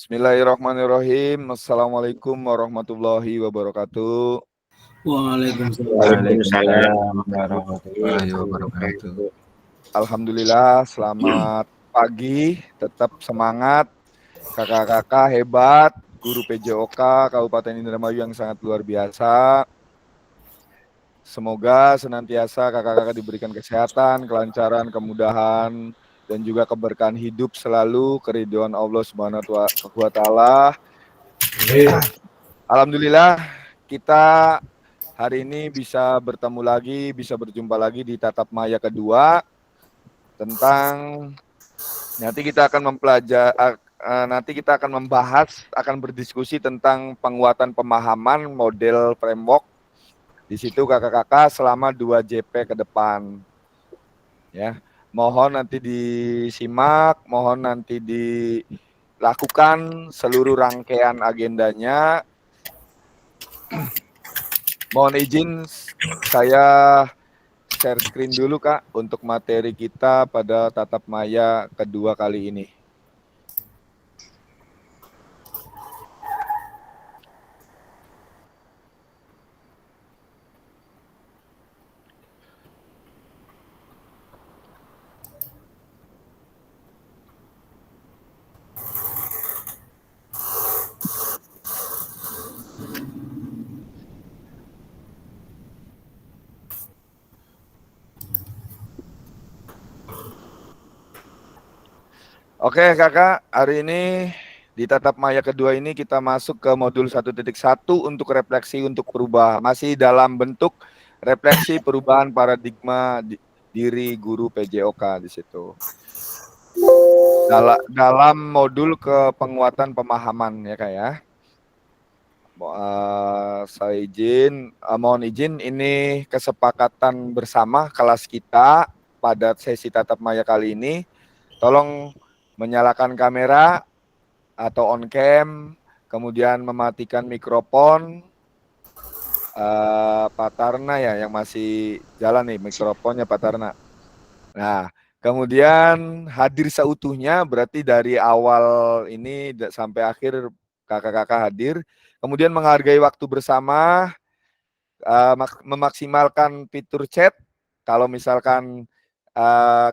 Bismillahirrahmanirrahim. Assalamualaikum warahmatullahi wabarakatuh. Waalaikumsalam warahmatullahi wabarakatuh. Alhamdulillah, selamat pagi, tetap semangat. Kakak-kakak hebat, guru PJOK Kabupaten Indramayu yang sangat luar biasa. Semoga senantiasa kakak-kakak diberikan kesehatan, kelancaran, kemudahan, dan juga keberkahan hidup selalu, keridhaan Allah Subhanahu wa Ta'ala. Alhamdulillah, kita hari ini bisa bertemu lagi, bisa berjumpa lagi di Tatap Maya kedua tentang nanti kita akan membahas, akan berdiskusi tentang penguatan pemahaman model framework. Di situ kakak-kakak selama 2 JP ke depan. Ya, mohon nanti disimak, mohon nanti dilakukan seluruh rangkaian agendanya. Mohon izin saya share screen dulu Kak untuk materi kita pada Tatap Maya kedua kali ini. Oke kakak, hari ini di Tatap Maya kedua ini kita masuk ke modul 1.1 untuk refleksi untuk perubahan. Masih dalam bentuk refleksi perubahan paradigma diri guru PJOK di situ. Dalam modul ke penguatan pemahaman ya kak ya. Saya mohon izin ini kesepakatan bersama kelas kita pada sesi Tatap Maya kali ini. Tolong menyalakan kamera atau on cam, kemudian mematikan mikrofon. Pak Tarna ya yang masih jalan nih mikrofonnya Pak Tarna. Nah, kemudian hadir seutuhnya berarti dari awal ini sampai akhir kakak-kakak hadir. Kemudian menghargai waktu bersama, memaksimalkan fitur chat. Kalau misalkan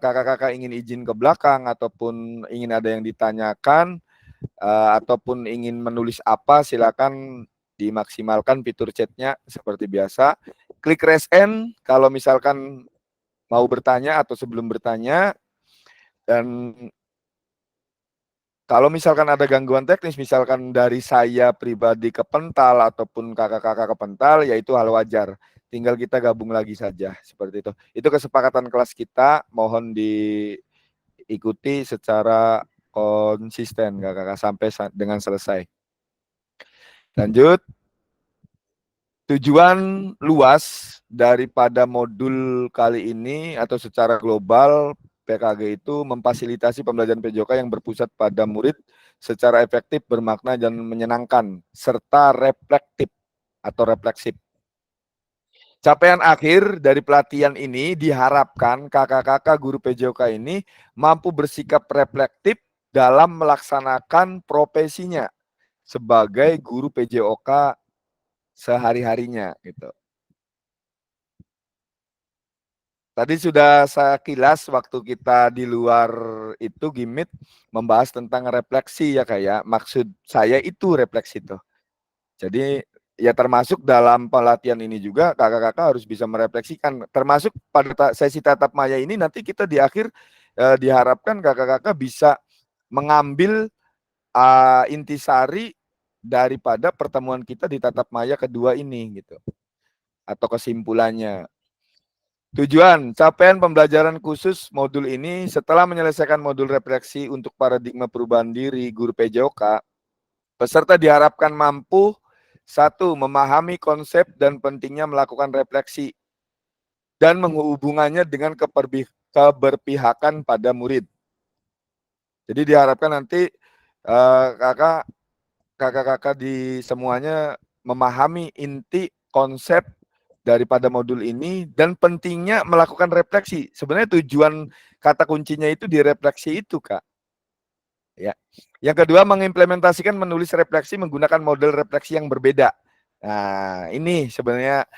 kakak-kakak ingin izin ke belakang ataupun ingin ada yang ditanyakan ataupun ingin menulis apa, silakan dimaksimalkan fitur chatnya seperti biasa. Klik raise hand kalau misalkan mau bertanya atau sebelum bertanya. Dan kalau misalkan ada gangguan teknis, misalkan dari saya pribadi ke Pental ataupun kakak-kakak ke Pental, ya itu hal wajar. Tinggal kita gabung lagi saja, seperti itu. Itu kesepakatan kelas kita, mohon diikuti secara konsisten kakak-kakak sampai dengan selesai. Lanjut. Tujuan luas daripada modul kali ini atau secara global PKG itu memfasilitasi pembelajaran PJOK yang berpusat pada murid secara efektif, bermakna dan menyenangkan, serta reflektif atau refleksif. Capaian akhir dari pelatihan ini diharapkan kakak-kakak guru PJOK ini mampu bersikap reflektif dalam melaksanakan profesinya sebagai guru PJOK sehari-harinya gitu. Tadi sudah saya kilas waktu kita di luar itu Gimit membahas tentang refleksi ya kayak maksud saya itu refleksi itu. Jadi ya termasuk dalam pelatihan ini juga kakak-kakak harus bisa merefleksikan. Termasuk pada sesi tatap maya ini nanti kita di akhir diharapkan kakak-kakak bisa mengambil intisari daripada pertemuan kita di tatap maya kedua ini gitu. Atau kesimpulannya. Tujuan, capaian pembelajaran khusus modul ini setelah menyelesaikan modul refleksi untuk paradigma perubahan diri guru PJOK, peserta diharapkan mampu 1. Memahami konsep dan pentingnya melakukan refleksi dan menghubungannya dengan keberpihakan pada murid. Jadi diharapkan nanti kakak-kakak di semuanya memahami inti konsep daripada modul ini dan pentingnya melakukan refleksi. Sebenarnya tujuan kata kuncinya itu di refleksi itu, Kak. Ya. Yang kedua, mengimplementasikan menulis refleksi menggunakan model refleksi yang berbeda. Nah, ini sebenarnya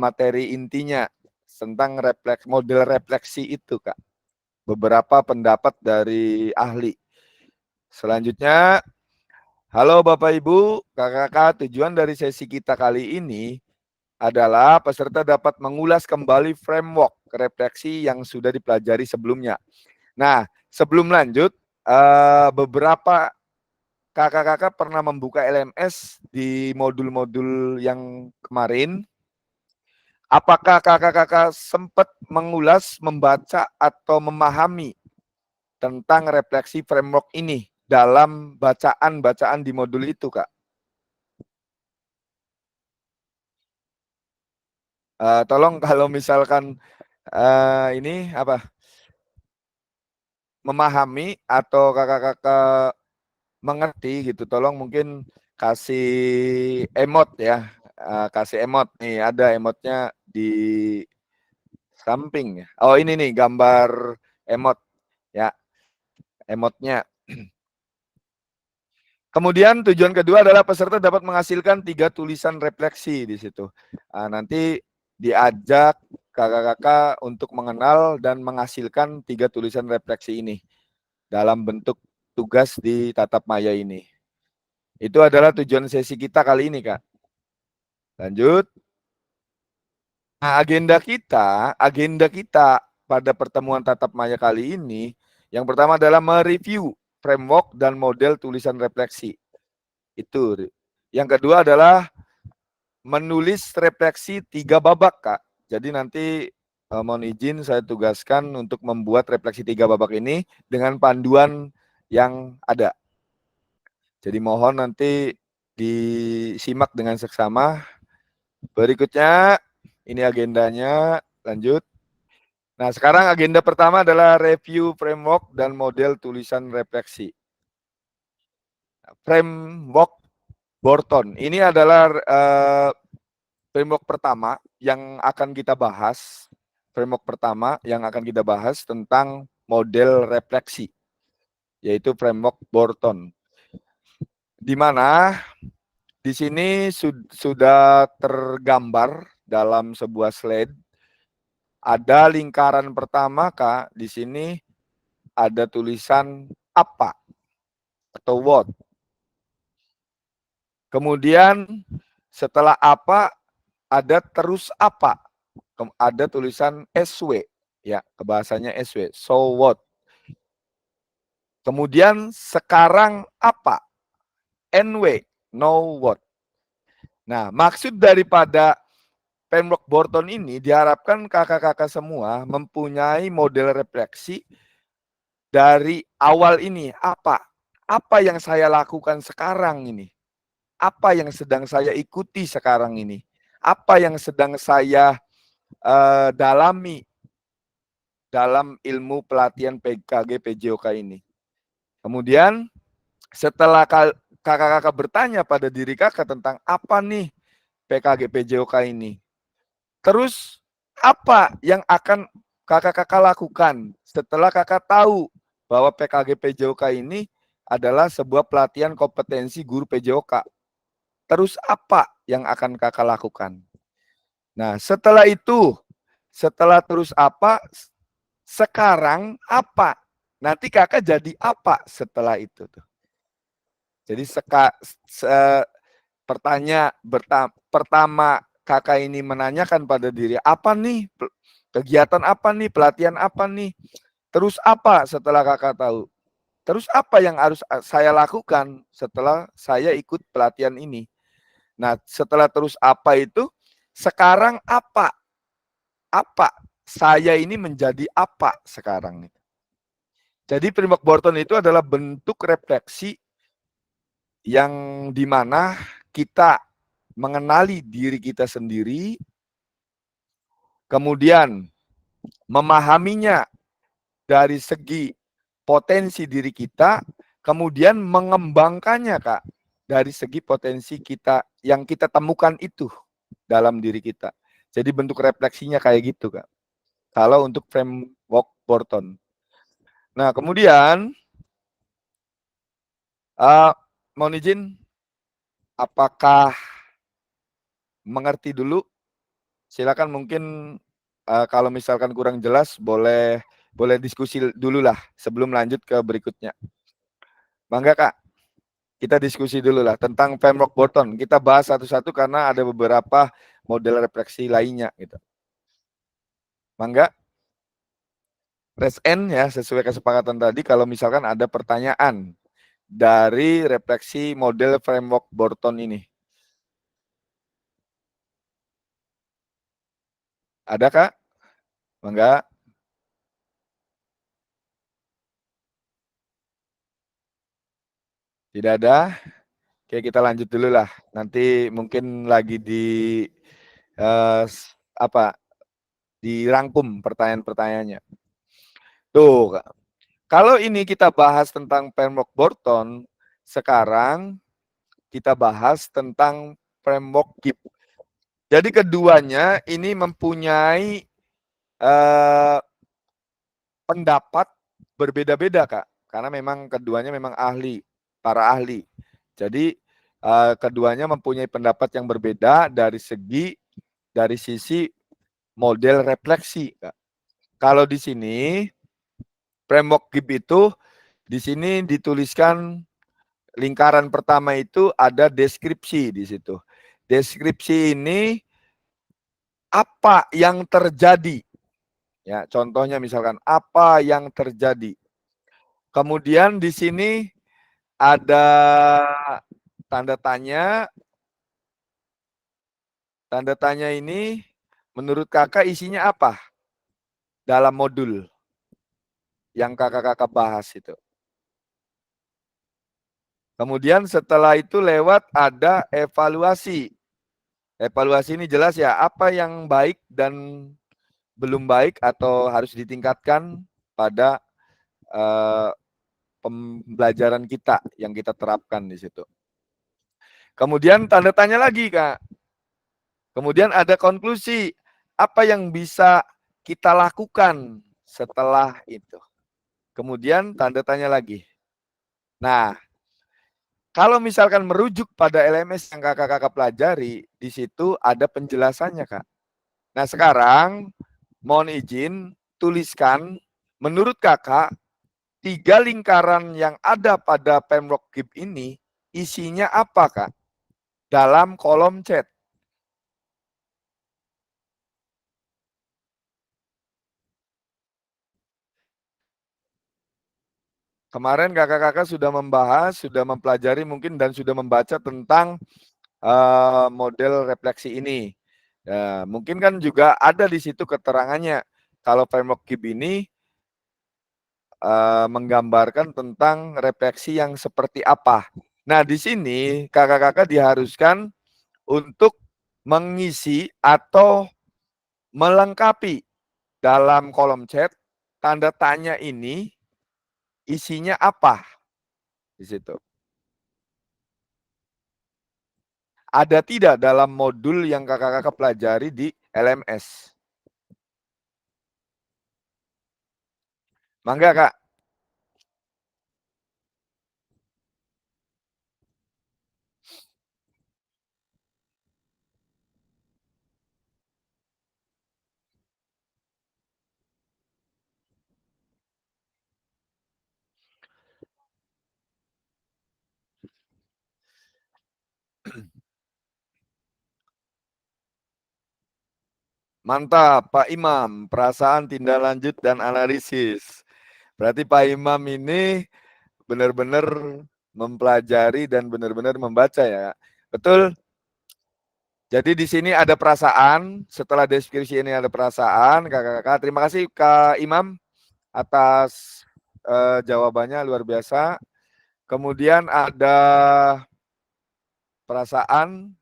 materi intinya tentang model refleksi itu, Kak. Beberapa pendapat dari ahli. Selanjutnya, halo Bapak Ibu, kakak-kakak, tujuan dari sesi kita kali ini adalah peserta dapat mengulas kembali framework refleksi yang sudah dipelajari sebelumnya. Nah, sebelum lanjut, beberapa kakak-kakak pernah membuka LMS di modul-modul yang kemarin. Apakah kakak-kakak sempat mengulas, membaca, atau memahami tentang refleksi framework ini dalam bacaan-bacaan di modul itu, Kak? Tolong kalau misalkan ini apa memahami atau kakak-kakak mengerti gitu, tolong mungkin kasih emot ya, kasih emot nih, ada emotnya di samping ya. Oh ini nih gambar emot ya, emotnya. Kemudian tujuan kedua adalah peserta dapat menghasilkan 3 tulisan refleksi di situ. Nanti diajak kakak-kakak untuk mengenal dan menghasilkan 3 tulisan refleksi ini dalam bentuk tugas di tatap maya ini. Itu adalah tujuan sesi kita kali ini, Kak. Lanjut. Nah, agenda kita pada pertemuan tatap maya kali ini, yang pertama adalah mereview framework dan model tulisan refleksi. Itu. Yang kedua adalah menulis refleksi 3 babak, Kak. Jadi nanti mohon izin saya tugaskan untuk membuat refleksi 3 babak ini dengan panduan yang ada. Jadi mohon nanti disimak dengan seksama. Berikutnya, ini agendanya, lanjut. Nah, sekarang agenda pertama adalah review framework dan model tulisan refleksi. Framework Borton. Ini adalah framework pertama yang akan kita bahas. Framework pertama yang akan kita bahas tentang model refleksi, yaitu framework Borton. Di mana di sini sudah tergambar dalam sebuah slide. Ada lingkaran pertama, Kak. Di sini ada tulisan apa atau what. Kemudian setelah apa ada terus apa. Ada tulisan SW ya, bahasanya SW. So what. Kemudian sekarang apa? NW, know what. Nah, maksud daripada framework Borton ini diharapkan kakak-kakak semua mempunyai model refleksi dari awal ini. Apa yang saya lakukan sekarang ini? Apa yang sedang saya ikuti sekarang ini? Apa yang sedang saya dalami dalam ilmu pelatihan PKG PJOK ini? Kemudian setelah kakak-kakak bertanya pada diri kakak tentang apa nih PKG PJOK ini, terus apa yang akan kakak-kakak lakukan setelah kakak tahu bahwa PKG PJOK ini adalah sebuah pelatihan kompetensi guru PJOK. Terus apa yang akan kakak lakukan? Nah, setelah itu, setelah terus apa, sekarang apa? Nanti kakak jadi apa setelah itu tuh? Jadi pertama kakak ini menanyakan pada diri, apa nih kegiatan apa nih, pelatihan apa nih? Terus apa setelah kakak tahu? Terus apa yang harus saya lakukan setelah saya ikut pelatihan ini? Nah, setelah terus apa itu, sekarang apa? Apa? Saya ini menjadi apa sekarang? Jadi framework Borton itu adalah bentuk refleksi yang dimana kita mengenali diri kita sendiri, kemudian memahaminya dari segi potensi diri kita, kemudian mengembangkannya, Kak, dari segi potensi kita yang kita temukan itu dalam diri kita. Jadi bentuk refleksinya kayak gitu, Kak. Kalau untuk framework Borton. Nah, kemudian Mohon izin, apakah mengerti dulu? Silakan mungkin kalau misalkan kurang jelas boleh diskusi dulu lah sebelum lanjut ke berikutnya. Bangga Kak, kita diskusi dulu lah tentang framework Burton. Kita bahas satu-satu karena ada beberapa model refleksi lainnya gitu. Bangga? Raise hand ya sesuai kesepakatan tadi kalau misalkan ada pertanyaan dari refleksi model framework Burton ini. Ada Kak? Bangga? Tidak ada? Oke, kita lanjut dulu lah. Nanti mungkin lagi apa? Dirangkum pertanyaan-pertanyaannya. Tuh, Kak. Kalau ini kita bahas tentang framework Burton, sekarang kita bahas tentang framework Gibbs. Jadi keduanya ini mempunyai pendapat berbeda-beda Kak, karena memang keduanya memang para ahli. Jadi keduanya mempunyai pendapat yang berbeda dari sisi model refleksi Kak. Kalau di sini framework Gibbs itu di sini dituliskan lingkaran pertama itu ada deskripsi di situ. Deskripsi ini apa yang terjadi? Ya, contohnya misalkan apa yang terjadi. Kemudian di sini ada tanda tanya. Tanda tanya ini menurut Kakak isinya apa dalam modul yang Kakak bahas itu? Kemudian setelah itu lewat ada evaluasi. Evaluasi ini jelas ya, apa yang baik dan belum baik atau harus ditingkatkan pada pembelajaran kita yang kita terapkan di situ. Kemudian tanda tanya lagi, Kak. Kemudian ada konklusi, apa yang bisa kita lakukan setelah itu. Kemudian tanda tanya lagi. Nah, kalau misalkan merujuk pada LMS yang kakak-kakak pelajari, di situ ada penjelasannya, Kak. Nah, sekarang mohon izin tuliskan menurut kakak 3 lingkaran yang ada pada framework Gibbs ini isinya apa, Kak? Dalam kolom chat. Kemarin kakak-kakak sudah membahas, sudah mempelajari mungkin dan sudah membaca tentang model refleksi ini. Ya, mungkin kan juga ada di situ keterangannya. Kalau framework Gibbs ini menggambarkan tentang refleksi yang seperti apa. Nah, di sini kakak-kakak diharuskan untuk mengisi atau melengkapi dalam kolom chat tanda tanya ini isinya apa di situ. Ada tidak dalam modul yang kakak-kakak pelajari di LMS? Mangga Kak. Mantap, Pak Imam. Perasaan, tindak lanjut, dan analisis. Berarti Pak Imam ini benar-benar mempelajari dan benar-benar membaca ya. Betul? Jadi di sini ada perasaan, setelah deskripsi ini ada perasaan, kakak-kakak. Terima kasih Kak Imam atas jawabannya luar biasa. Kemudian ada perasaan,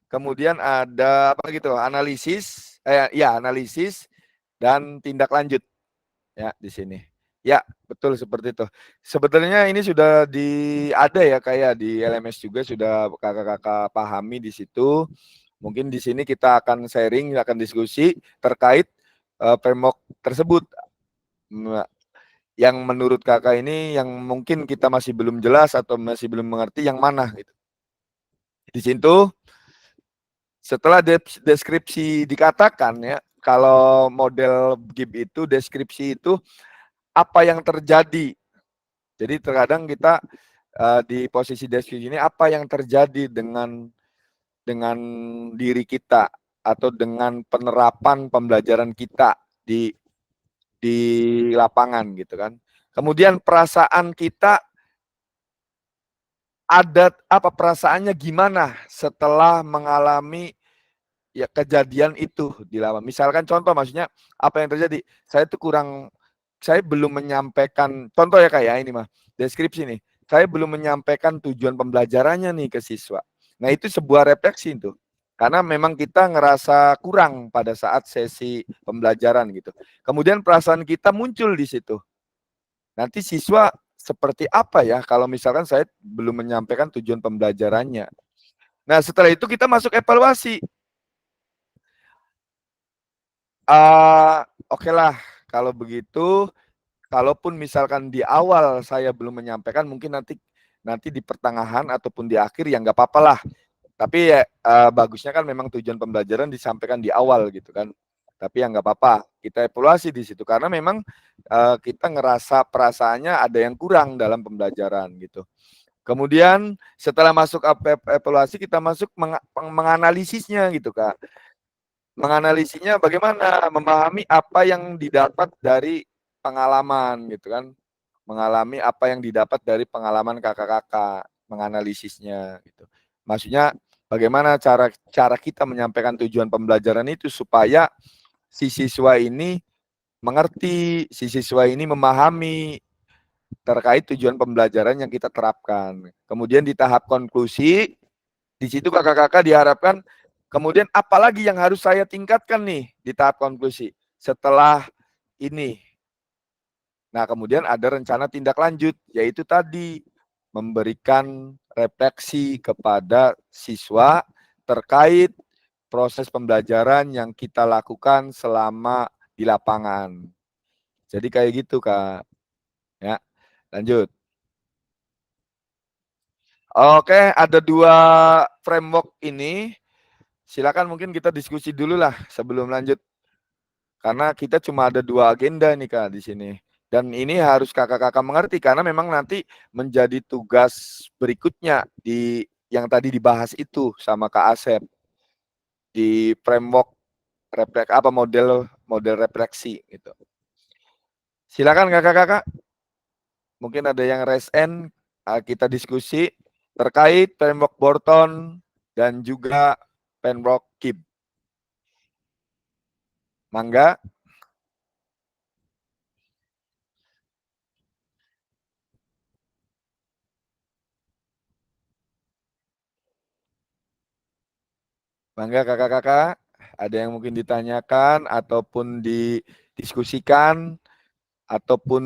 kemudian ada apa gitu, analisis, analisis dan tindak lanjut ya di sini. Ya, betul seperti itu. Sebetulnya ini sudah ada ya kayak di LMS juga sudah kakak-kakak pahami di situ. Mungkin di sini kita akan sharing, akan diskusi terkait framework tersebut. yang menurut kakak ini yang mungkin kita masih belum jelas atau masih belum mengerti yang mana gitu. Di situ setelah deskripsi dikatakan ya, kalau model GIB itu deskripsi itu apa yang terjadi. Jadi terkadang kita di posisi deskripsi ini apa yang terjadi dengan diri kita atau dengan penerapan pembelajaran kita di lapangan gitu kan. Kemudian perasaan kita ada apa perasaannya gimana setelah mengalami ya kejadian itu di lapangan. Misalkan contoh maksudnya apa yang terjadi? Saya belum menyampaikan contoh ya kayak ini mah deskripsi nih. Saya belum menyampaikan tujuan pembelajarannya nih ke siswa. Nah, itu sebuah refleksi itu. Karena memang kita ngerasa kurang pada saat sesi pembelajaran gitu. Kemudian perasaan kita muncul di situ. Nanti siswa seperti apa ya kalau misalkan saya belum menyampaikan tujuan pembelajarannya. Nah, setelah itu kita masuk evaluasi. Oke lah, kalau begitu, kalaupun misalkan di awal saya belum menyampaikan, mungkin nanti di pertengahan ataupun di akhir ya nggak apa-apa lah. Tapi ya bagusnya kan memang tujuan pembelajaran disampaikan di awal gitu kan. Tapi ya nggak apa-apa, kita evaluasi di situ karena memang kita ngerasa perasaannya ada yang kurang dalam pembelajaran gitu. Kemudian setelah masuk evaluasi kita masuk menganalisisnya gitu Kak. Menganalisinya bagaimana? Memahami apa yang didapat dari pengalaman gitu kan. Mengalami apa yang didapat dari pengalaman kakak-kakak, menganalisisnya gitu. Maksudnya bagaimana cara kita menyampaikan tujuan pembelajaran itu supaya si siswa ini mengerti, si siswa ini memahami terkait tujuan pembelajaran yang kita terapkan. Kemudian di tahap konklusi, di situ kakak-kakak diharapkan kemudian apalagi yang harus saya tingkatkan nih di tahap konklusi setelah ini. Nah, kemudian ada rencana tindak lanjut, yaitu tadi memberikan refleksi kepada siswa terkait proses pembelajaran yang kita lakukan selama di lapangan. Jadi kayak gitu, Kak. Ya, lanjut. Oke, ada 2 framework ini. Silakan mungkin kita diskusi dulu lah sebelum lanjut. Karena kita cuma ada 2 agenda nih Kak di sini. Dan ini harus kakak-kakak mengerti karena memang nanti menjadi tugas berikutnya di yang tadi dibahas itu sama Kak Asep di framework model refleksi gitu. Silakan kakak-kakak. Mungkin ada yang raise hand, kita diskusi terkait framework Borton dan juga framework KIB. Mangga. Mangga kakak-kakak, ada yang mungkin ditanyakan ataupun didiskusikan ataupun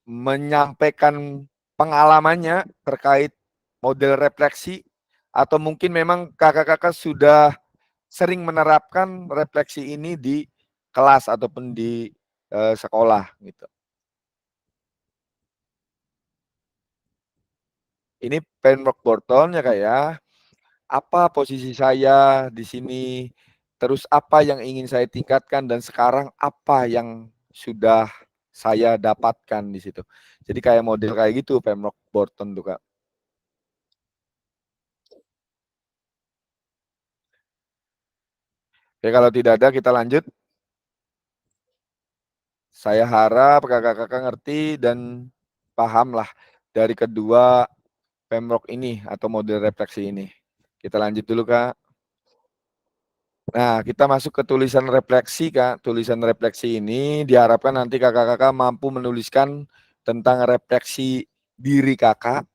menyampaikan pengalamannya terkait model refleksi atau mungkin memang kakak-kakak sudah sering menerapkan refleksi ini di kelas ataupun di sekolah gitu. Ini framework Borton ya Kak ya. Apa posisi saya di sini, terus apa yang ingin saya tingkatkan dan sekarang apa yang sudah saya dapatkan di situ. Jadi kayak model kayak gitu framework Borton tuh Kak. Oke, kalau tidak ada kita lanjut. Saya harap kakak-kakak ngerti dan paham lah dari kedua framework ini atau model refleksi ini. Kita lanjut dulu Kak. Nah, kita masuk ke tulisan refleksi, Kak. Tulisan refleksi ini diharapkan nanti kakak-kakak mampu menuliskan tentang refleksi diri kakak.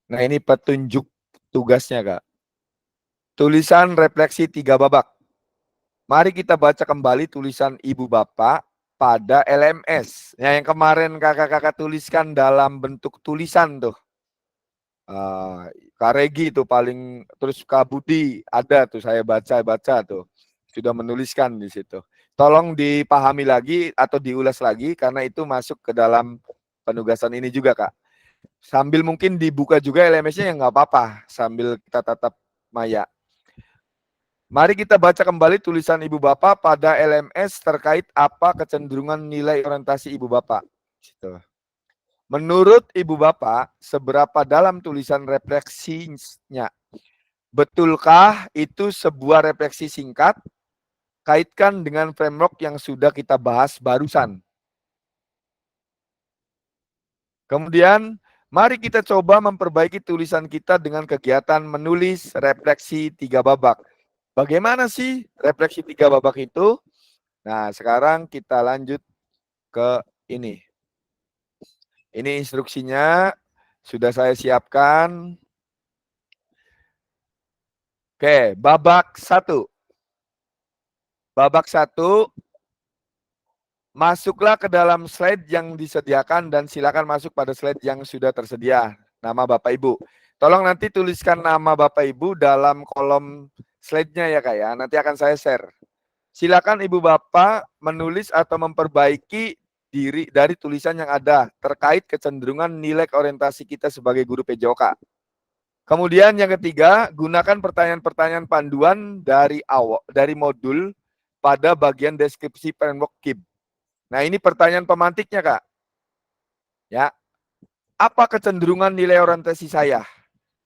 Nah, ini petunjuk tugasnya, Kak. Tulisan refleksi 3 babak. Mari kita baca kembali tulisan Ibu Bapak pada LMS. Ya, yang kemarin kakak-kakak tuliskan dalam bentuk tulisan tuh. Kak Regi itu paling, terus Kak Budi ada tuh saya baca tuh sudah menuliskan di situ. tolong dipahami lagi atau diulas lagi karena itu masuk ke dalam penugasan ini juga, Kak. Sambil mungkin dibuka juga LMS-nya, ya nggak apa-apa, sambil kita tatap maya. Mari kita baca kembali tulisan Ibu Bapak pada LMS terkait apa kecenderungan nilai orientasi Ibu Bapak. Gitu. Menurut Ibu Bapak, seberapa dalam tulisan refleksinya? Betulkah itu sebuah refleksi singkat? Kaitkan dengan framework yang sudah kita bahas barusan. Kemudian, mari kita coba memperbaiki tulisan kita dengan kegiatan menulis refleksi 3 babak. Bagaimana sih refleksi 3 babak itu? Nah, sekarang kita lanjut ke ini. Ini instruksinya sudah saya siapkan. Oke, babak 1. Babak 1, masuklah ke dalam slide yang disediakan dan silakan masuk pada slide yang sudah tersedia. Nama Bapak Ibu. Tolong nanti tuliskan nama Bapak Ibu dalam kolom slide-nya ya Kak ya. Nanti akan saya share. Silakan Ibu Bapak menulis atau memperbaiki diri dari tulisan yang ada terkait kecenderungan nilai orientasi kita sebagai guru PJOK. Kemudian yang ketiga, gunakan pertanyaan-pertanyaan panduan dari modul pada bagian deskripsi framework KIB. Nah, ini pertanyaan pemantiknya, Kak. Ya. Apa kecenderungan nilai orientasi saya?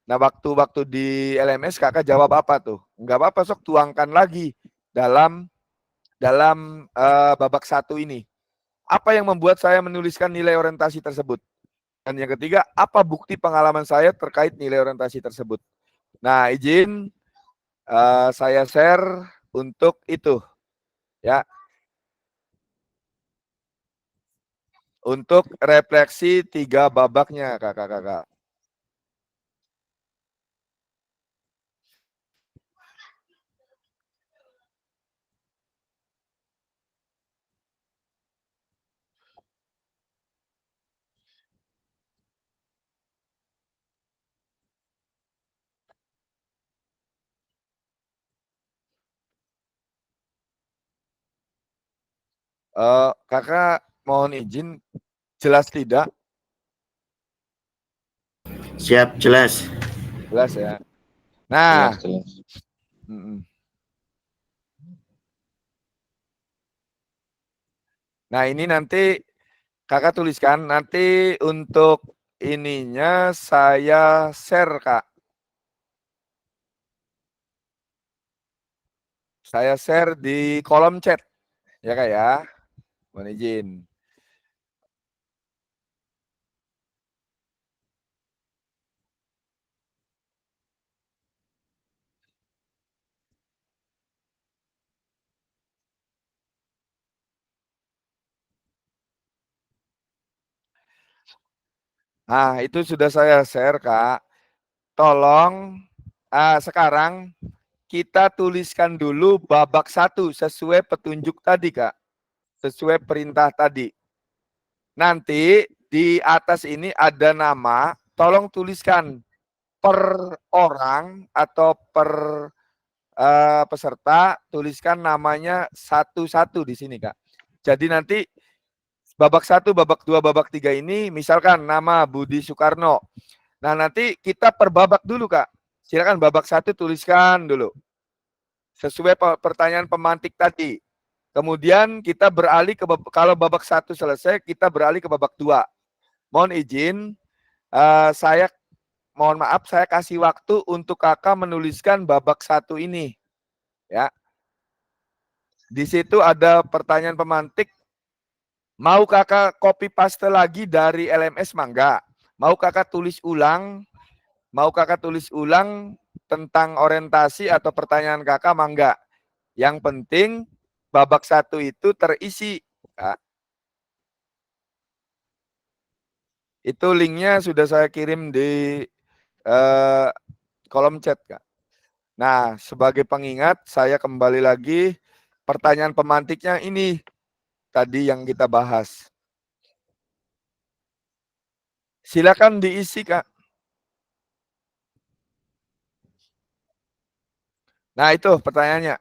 Nah, waktu di LMS Kakak jawab apa tuh? Enggak apa-apa, sok tuangkan lagi dalam babak 1 ini. Apa yang membuat saya menuliskan nilai orientasi tersebut? Dan yang ketiga, apa bukti pengalaman saya terkait nilai orientasi tersebut? Nah, izin saya share untuk itu, ya. Untuk refleksi 3 babaknya, kakak-kakak. Kakak mohon izin, jelas tidak? Siap, jelas. Jelas ya. Nah, Jelas. Nah ini nanti kakak tuliskan, nanti untuk ininya saya share Kak. Saya share di kolom chat, ya Kak ya. Mohon izin. Nah, itu sudah saya share, Kak. Tolong sekarang kita tuliskan dulu babak 1 sesuai petunjuk tadi, Kak. Sesuai perintah tadi. Nanti di atas ini ada nama, tolong tuliskan per orang atau per peserta, tuliskan namanya satu-satu di sini, Kak. Jadi nanti babak 1, babak 2, babak 3 ini misalkan nama Budi Soekarno. Nah, nanti kita per babak dulu, Kak. Silakan babak 1 tuliskan dulu. Sesuai pertanyaan pemantik tadi. Kemudian kita beralih ke kalau babak 1 selesai, kita beralih ke babak 2. Mohon izin, saya mohon maaf, saya kasih waktu untuk kakak menuliskan babak 1 ini. Ya. Di situ ada pertanyaan pemantik. Mau kakak copy paste lagi dari LMS mangga? Mau kakak tulis ulang? Mau kakak tulis ulang tentang orientasi atau pertanyaan kakak mangga? Yang penting babak 1 itu terisi. Ya. Itu linknya sudah saya kirim di kolom chat, Kak. Nah, sebagai pengingat, saya kembali lagi pertanyaan pemantiknya ini tadi yang kita bahas. Silakan diisi, Kak. Nah, itu pertanyaannya.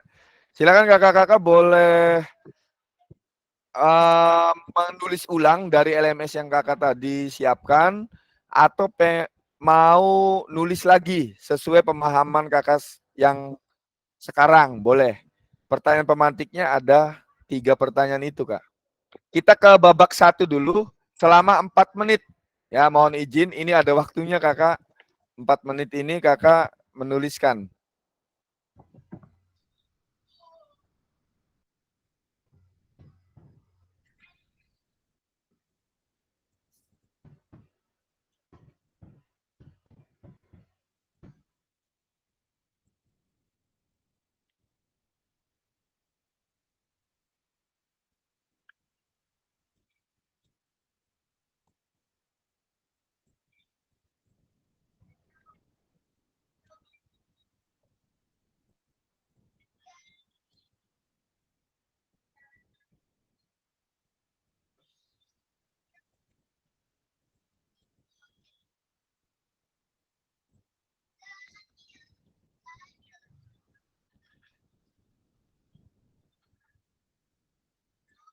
Silakan kakak-kakak boleh menulis ulang dari LMS yang kakak tadi siapkan, atau mau nulis lagi sesuai pemahaman kakak yang sekarang, boleh. Pertanyaan pemantiknya ada 3 pertanyaan itu, Kak. Kita ke babak 1 dulu selama 4 menit. Ya, mohon izin, ini ada waktunya kakak. 4 menit ini kakak menuliskan.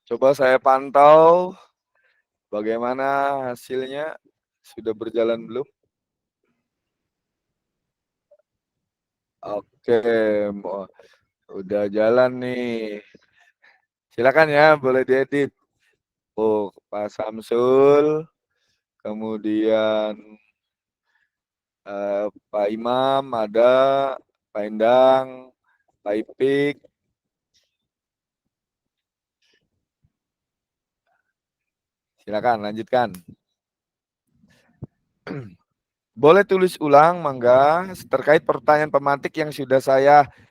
Coba saya pantau bagaimana hasilnya. Sudah berjalan belum? Oke, udah jalan nih. Silakan ya, boleh diedit. Oh, Pak Samsul, kemudian Pak Imam ada, Pak Endang, Pak Ipik. Silakan lanjutkan. Boleh tulis ulang, mangga, terkait pertanyaan pemantik yang sudah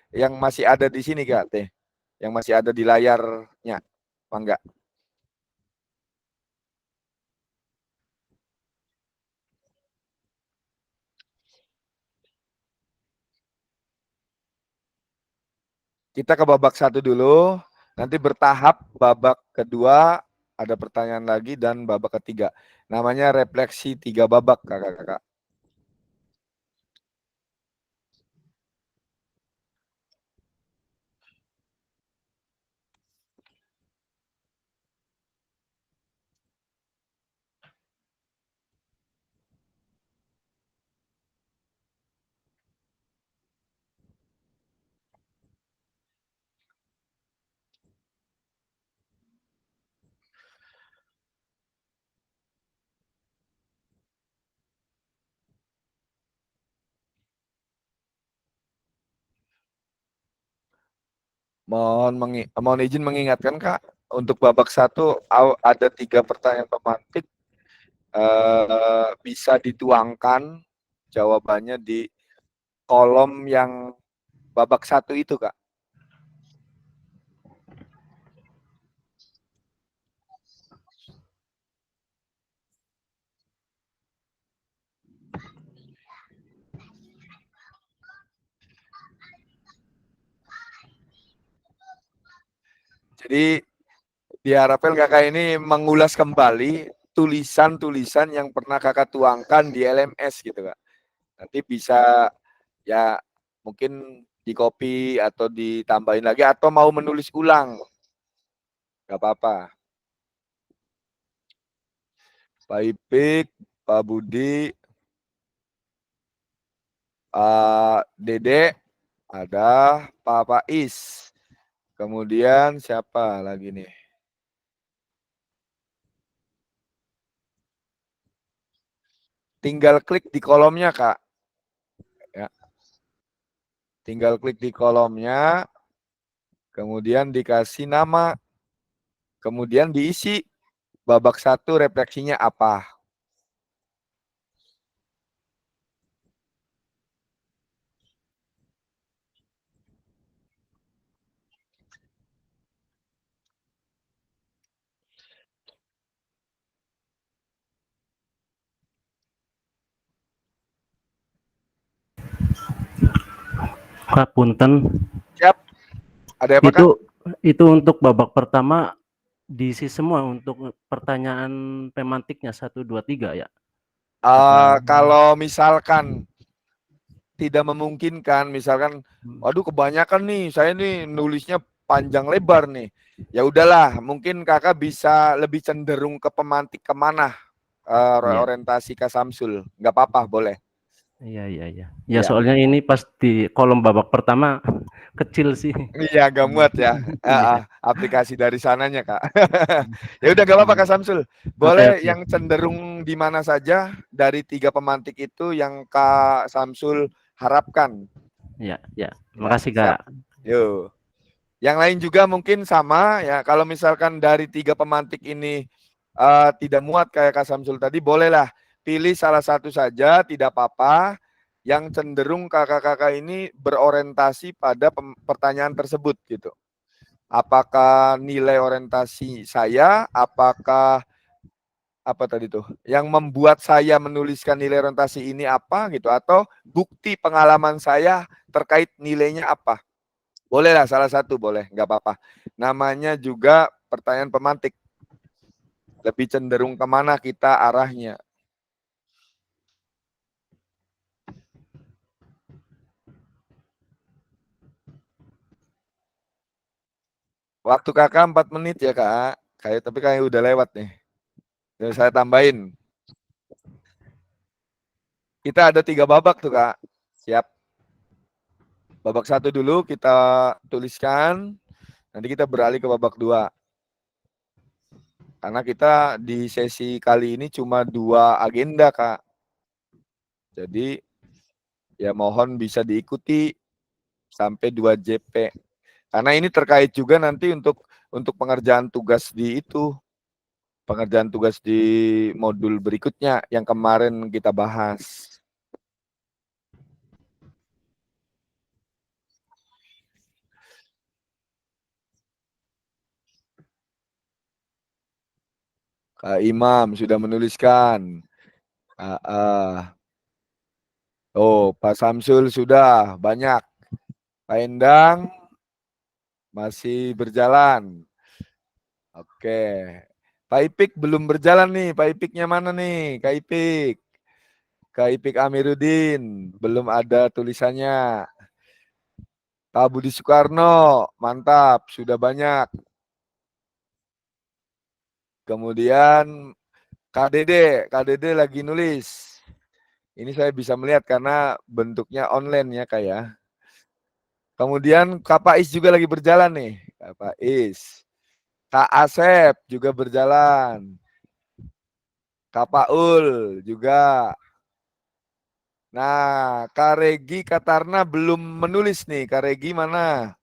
yang masih ada di sini, Kak, Teh. Yang masih ada di layarnya, mangga. Kita ke babak 1 dulu, nanti bertahap babak kedua, ada pertanyaan lagi, dan babak ketiga. Namanya refleksi 3 babak, kakak-kakak. Mohon izin mengingatkan, Kak, untuk babak 1 ada 3 pertanyaan pemantik, bisa dituangkan jawabannya di kolom yang babak 1 itu, Kak. Jadi diharapkan kakak ini mengulas kembali tulisan-tulisan yang pernah kakak tuangkan di LMS gitu, Kak. Nanti bisa ya mungkin di copy atau ditambahin lagi, atau mau menulis ulang, nggak apa-apa. Pak Ipik, Pak Budi, Dede, ada Pak Faiz. Kemudian siapa lagi nih? Tinggal klik di kolomnya, Kak. Ya. Tinggal klik di kolomnya, kemudian dikasih nama, kemudian diisi babak 1 refleksinya apa. Kak Punten. Siap. Ada apa, Kak? Itu untuk babak pertama diisi semua untuk pertanyaan pemantiknya 1, 2, 3 ya? Kalau misalkan tidak memungkinkan, misalkan, waduh kebanyakan nih, saya nih nulisnya panjang lebar nih. Ya udahlah, mungkin kakak bisa lebih cenderung ke pemantik kemana orientasi Kak Samsul. Nggak apa-apa, boleh. Iya. Ya Iya. soalnya ini pas di kolom babak pertama kecil sih. Iya, gak muat ya. Iya. Aplikasi dari sananya, Kak. Ya udah gak apa-apa Kak Samsul. Oke, Boleh oke. yang cenderung di mana saja dari 3 pemantik itu yang Kak Samsul harapkan. Ya. Ya, Makasih siap. Kak. Yuk. Yang lain juga mungkin sama ya. Kalau misalkan dari 3 pemantik ini tidak muat kayak Kak Samsul tadi, bolehlah pilih salah satu saja, tidak apa-apa. Yang cenderung kakak-kakak ini berorientasi pada pertanyaan tersebut gitu. Apakah nilai orientasi saya, apakah apa tadi tuh, yang membuat saya menuliskan nilai orientasi ini apa gitu, atau bukti pengalaman saya terkait nilainya apa. Bolehlah salah satu, boleh, nggak apa-apa. Namanya juga pertanyaan pemantik. Lebih cenderung kemana kita arahnya. Waktu kakak 4 menit ya kak. Tapi kayak udah lewat nih. Jadi saya tambahin. Kita ada 3 babak tuh kak. Siap. Babak 1 dulu kita tuliskan. Nanti kita beralih ke babak 2. Karena kita di sesi kali ini cuma 2 agenda kak. Jadi ya mohon bisa diikuti sampai 2 JP. Karena ini terkait juga nanti untuk pengerjaan tugas di itu. Pengerjaan tugas di modul berikutnya yang kemarin kita bahas. Kak Imam sudah menuliskan. Oh, Pak Samsul sudah banyak. Pak Endang masih berjalan. Oke. Pak Ipik belum berjalan nih. Pak Ipiknya mana nih? Kak Ipik. Kak Ipik Amiruddin. Belum ada tulisannya. Pak Budi Soekarno. Mantap. Sudah banyak. Kemudian Kak Dede. Kak Dede lagi nulis. Ini saya bisa melihat karena bentuknya online ya Kak ya. Kemudian Kak Pais juga lagi berjalan nih. Kak Pais. Kak Asep juga berjalan. Kak Paul juga. Nah, Kak Regi, Kak Tarna belum menulis nih. Kak Regi mana?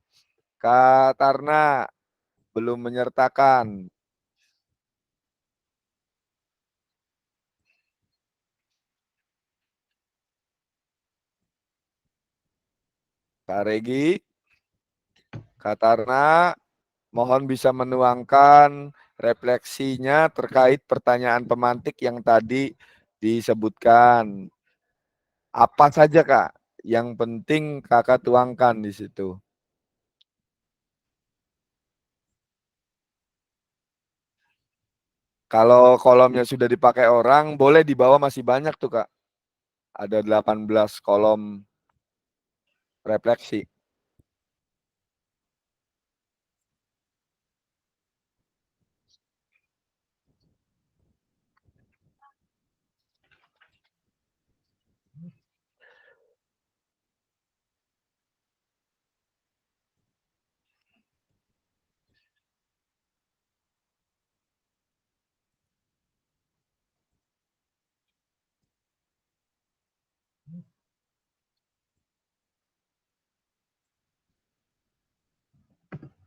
Kak Tarna belum menyertakan. Kak Regi, Kak Tarna, mohon bisa menuangkan refleksinya terkait pertanyaan pemantik yang tadi disebutkan. Apa saja Kak yang penting Kakak tuangkan di situ. Kalau kolomnya sudah dipakai orang, boleh di bawah masih banyak tuh Kak. Ada 18 kolom refleksi.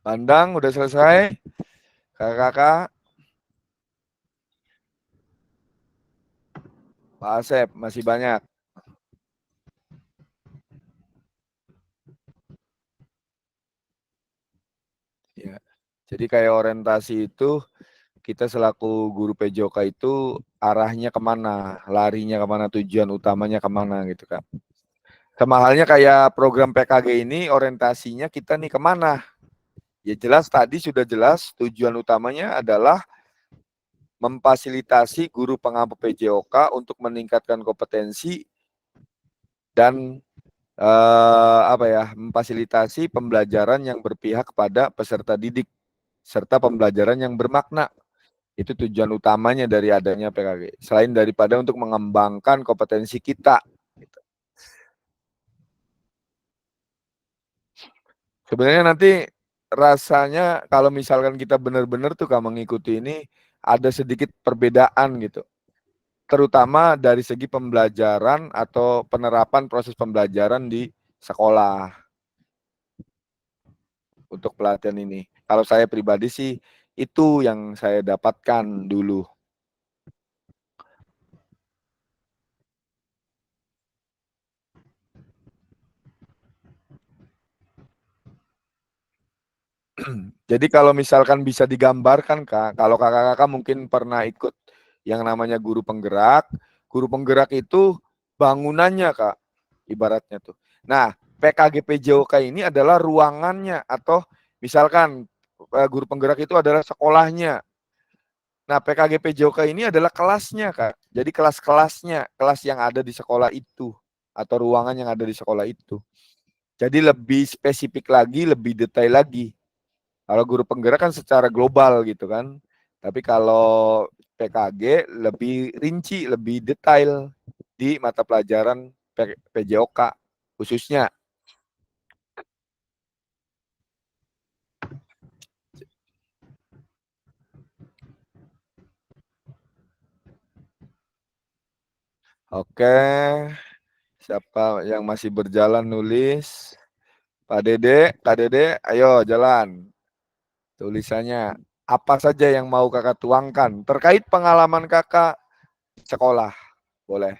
Pandang udah selesai? Kakak-kakak? Pak Asep masih banyak. Ya. Jadi kayak orientasi itu kita selaku guru PJOK itu arahnya kemana, larinya kemana, tujuan utamanya kemana gitu kan. Sama halnya kayak program PKG ini orientasinya kita nih kemana. Ya jelas tadi sudah jelas tujuan utamanya adalah memfasilitasi guru pengampu PJOK untuk meningkatkan kompetensi dan memfasilitasi pembelajaran yang berpihak kepada peserta didik serta pembelajaran yang bermakna. Itu tujuan utamanya dari adanya PKG. Selain daripada untuk mengembangkan kompetensi kita. Gitu. Sebenarnya nanti rasanya kalau misalkan kita benar-benar tuh mengikuti ini ada sedikit perbedaan gitu. Terutama dari segi pembelajaran atau penerapan proses pembelajaran di sekolah untuk pelatihan ini. Kalau saya pribadi sih itu yang saya dapatkan dulu. Jadi kalau misalkan bisa digambarkan Kak, kalau kakak-kakak mungkin pernah ikut yang namanya guru penggerak. Guru penggerak itu bangunannya Kak, ibaratnya tuh. Nah, PKG PJOK ini adalah ruangannya atau misalkan guru penggerak itu adalah sekolahnya. Nah, PKG PJOK ini adalah kelasnya Kak. Jadi kelas-kelasnya, kelas yang ada di sekolah itu atau ruangan yang ada di sekolah itu. Jadi lebih spesifik lagi, lebih detail lagi. Kalau guru penggerak kan secara global gitu kan. Tapi kalau PKG lebih rinci, lebih detail di mata pelajaran PJOK khususnya. Oke. Siapa yang masih berjalan nulis? Pak Dede, Kak Dede, ayo jalan. Tulisannya apa saja yang mau kakak tuangkan terkait pengalaman kakak sekolah. Boleh.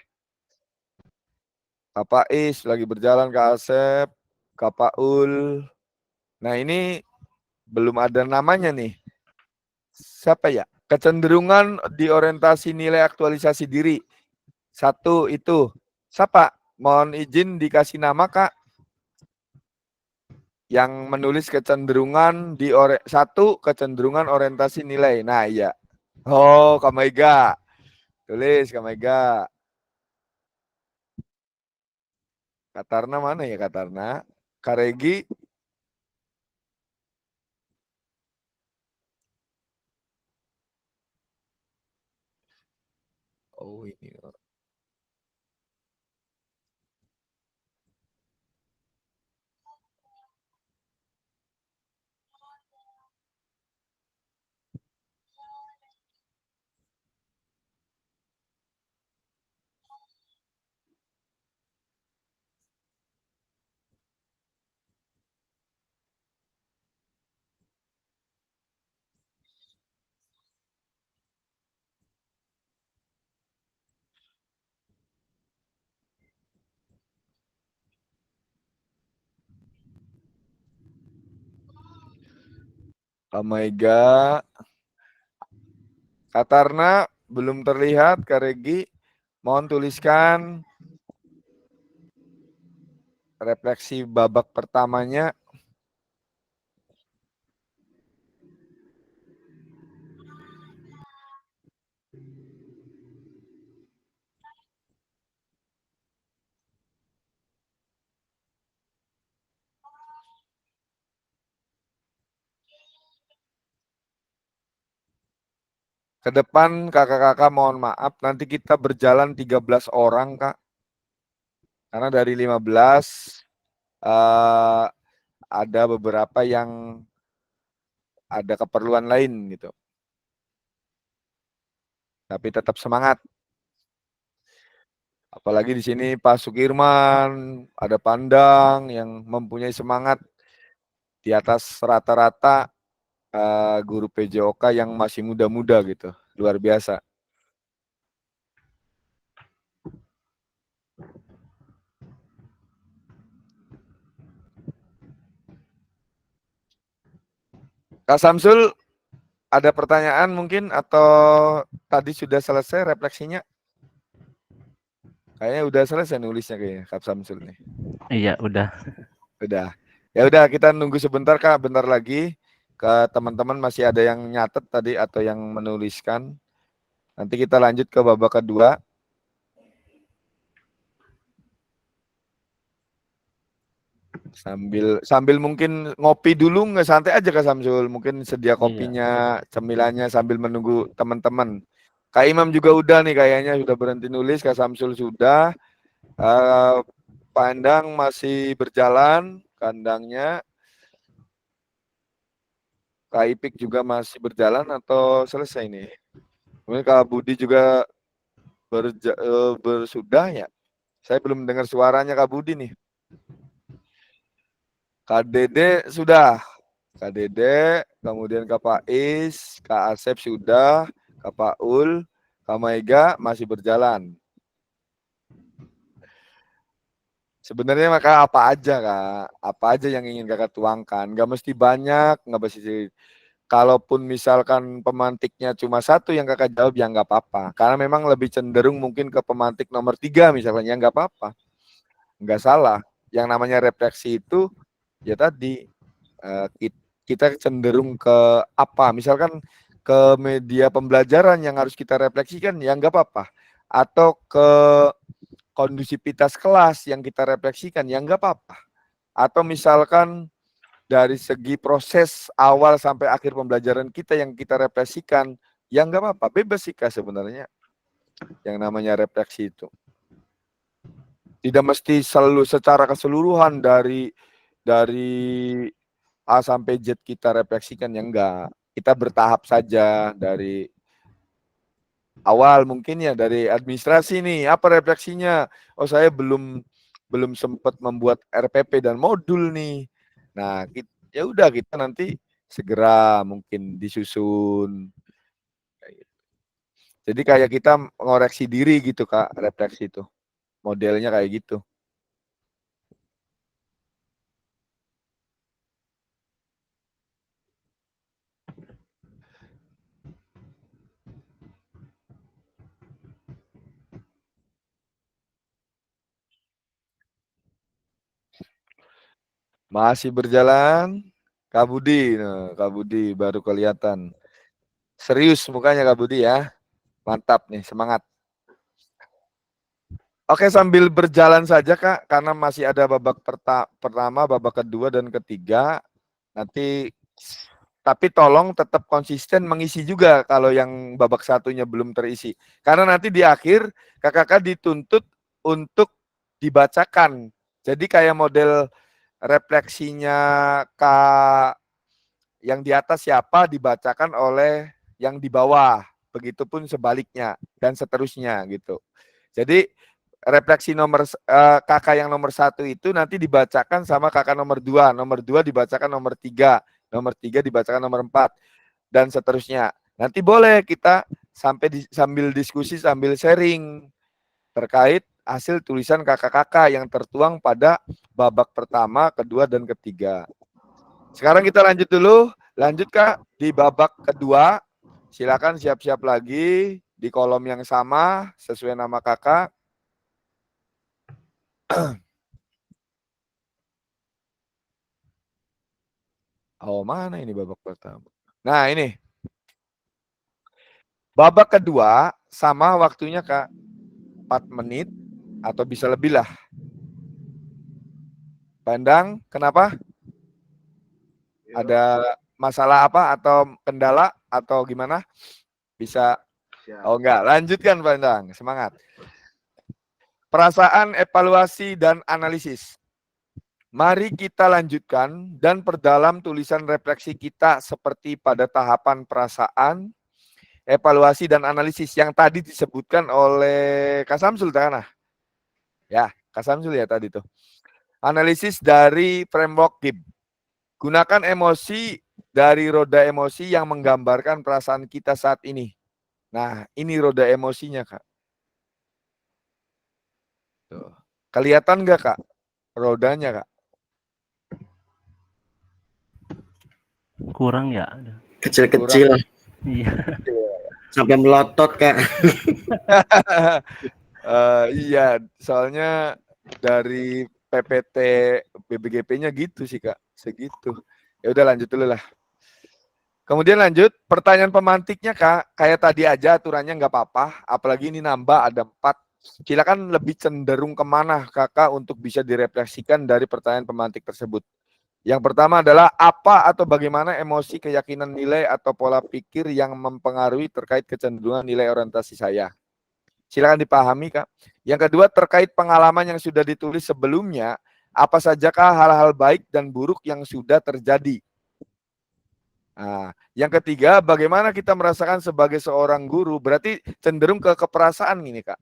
Kak Pais lagi berjalan, Kak Asep, Kak Paul. Nah ini belum ada namanya nih. Siapa ya? Kecenderungan di orientasi nilai aktualisasi diri. Satu itu. Siapa? Mohon izin dikasih nama Kak. Yang menulis kecenderungan di satu kecenderungan orientasi nilai. Nah iya. Oh Kak Mega. Tulis Kak Mega. Kak Tarna mana ya Kak Tarna? Kak Regi. Oh ini. Kak Mega. Kak Tarna belum terlihat. Kak Regi. Mohon tuliskan refleksi babak pertamanya. Ke depan kakak-kakak mohon maaf, nanti kita berjalan 13 orang Kak. Karena dari 15 ada beberapa yang ada keperluan lain gitu. Tapi tetap semangat. Apalagi di sini Pak Sukirman, ada Pandang yang mempunyai semangat di atas rata-rata guru PJOK yang masih muda-muda gitu. Luar biasa. Kak Samsul, ada pertanyaan mungkin atau tadi sudah selesai refleksinya? Kayaknya udah selesai nulisnya kayaknya Kak Samsul nih. Iya, udah. Udah. Ya udah kita nunggu sebentar Kak, bentar lagi. Ke teman-teman masih ada yang nyatet tadi atau yang menuliskan. Nanti kita lanjut ke babak kedua. Sambil mungkin ngopi dulu, nggak santai aja Kak Samsul. Mungkin sedia kopinya, cemilannya sambil menunggu teman-teman. Kak Imam juga udah nih kayaknya sudah berhenti nulis, Kak Samsul sudah. Pak Endang masih berjalan kandangnya. Kak Ipik juga masih berjalan atau selesai nih? Kemudian Kak Budi juga bersudah ya. Saya belum dengar suaranya Kak Budi nih. Kak Dede sudah. Kak Dede, kemudian Kak Pais, Kak Asep sudah, Kak Paul, Kak Maiga masih berjalan. Sebenarnya maka apa aja Kak, apa aja yang ingin Kakak tuangkan, nggak mesti banyak, nggak mesti. Kalaupun misalkan pemantiknya cuma satu yang Kakak jawab ya nggak apa-apa, karena memang lebih cenderung mungkin ke pemantik nomor 3 misalnya, nggak apa-apa, nggak salah. Yang namanya refleksi itu ya tadi kita cenderung ke apa, misalkan ke media pembelajaran yang harus kita refleksikan ya nggak apa-apa, atau ke kondusivitas kelas yang kita refleksikan ya nggak apa-apa, atau misalkan dari segi proses awal sampai akhir pembelajaran kita yang kita refleksikan ya nggak apa-apa, bebas sih Kak sebenarnya yang namanya refleksi itu. Tidak mesti selalu secara keseluruhan dari A sampai Z kita refleksikan ya enggak. Kita bertahap saja dari awal mungkin ya, dari administrasi nih, apa refleksinya? Oh, saya belum sempat membuat RPP dan modul nih. Nah, ya udah kita nanti segera mungkin disusun. Jadi kayak kita mengoreksi diri gitu Kak, refleksi itu. Modelnya kayak gitu. Masih berjalan. Kak Budi, nah, Kak Budi baru kelihatan. Serius mukanya Kak Budi ya. Mantap nih, semangat. Oke, sambil berjalan saja Kak, karena masih ada babak pertama, babak kedua, dan ketiga. Nanti, tapi tolong tetap konsisten mengisi juga kalau yang babak satunya belum terisi. Karena nanti di akhir, kakak-kakak dituntut untuk dibacakan. Jadi kayak model refleksinya Kak yang di atas siapa dibacakan oleh yang di bawah. Begitupun sebaliknya, dan seterusnya gitu. Jadi, refleksi kakak yang nomor 1 itu nanti dibacakan sama kakak nomor 2 dibacakan nomor 3 dibacakan nomor 4 dan seterusnya. Nanti boleh kita sambil diskusi, sambil sharing terkait hasil tulisan kakak-kakak yang tertuang pada babak pertama, kedua, dan ketiga. Sekarang kita lanjut dulu. Lanjut Kak, di babak kedua silakan siap-siap lagi di kolom yang sama sesuai nama kakak. Oh, mana ini babak pertama? Nah, ini. Babak kedua sama waktunya Kak. 4 menit atau bisa lebih lah. Pandang, kenapa? Ada masalah apa atau kendala atau gimana? Bisa. Oh enggak, lanjutkan Pandang. Semangat. Perasaan, evaluasi, dan analisis. Mari kita lanjutkan dan perdalam tulisan refleksi kita seperti pada tahapan perasaan, evaluasi, dan analisis yang tadi disebutkan oleh Kak Samsul Tanah. Ya, Kak Samsul ya tadi tuh. Analisis dari framework GIB. Gunakan emosi dari roda emosi yang menggambarkan perasaan kita saat ini. Nah, ini roda emosinya, Kak. Tuh. Kelihatan nggak, Kak? Rodanya, Kak? Kurang ya? Kecil-kecil. Iya. Sampai melotot, Kak. Iya, soalnya dari PPT BBGP-nya gitu sih, Kak. Segitu. Ya udah lanjut dulu lah. Kemudian lanjut, pertanyaan pemantiknya Kak, kayak tadi aja aturannya nggak apa-apa, apalagi ini nambah ada 4 Silakan lebih cenderung kemana kakak untuk bisa direfleksikan dari pertanyaan pemantik tersebut. Yang pertama adalah apa atau bagaimana emosi, keyakinan nilai atau pola pikir yang mempengaruhi terkait kecenderungan nilai orientasi saya. Silakan dipahami Kak. Yang kedua terkait pengalaman yang sudah ditulis sebelumnya, apa sajakah hal-hal baik dan buruk yang sudah terjadi. Nah, yang ketiga, bagaimana kita merasakan sebagai seorang guru, berarti cenderung ke keperasaan gini Kak.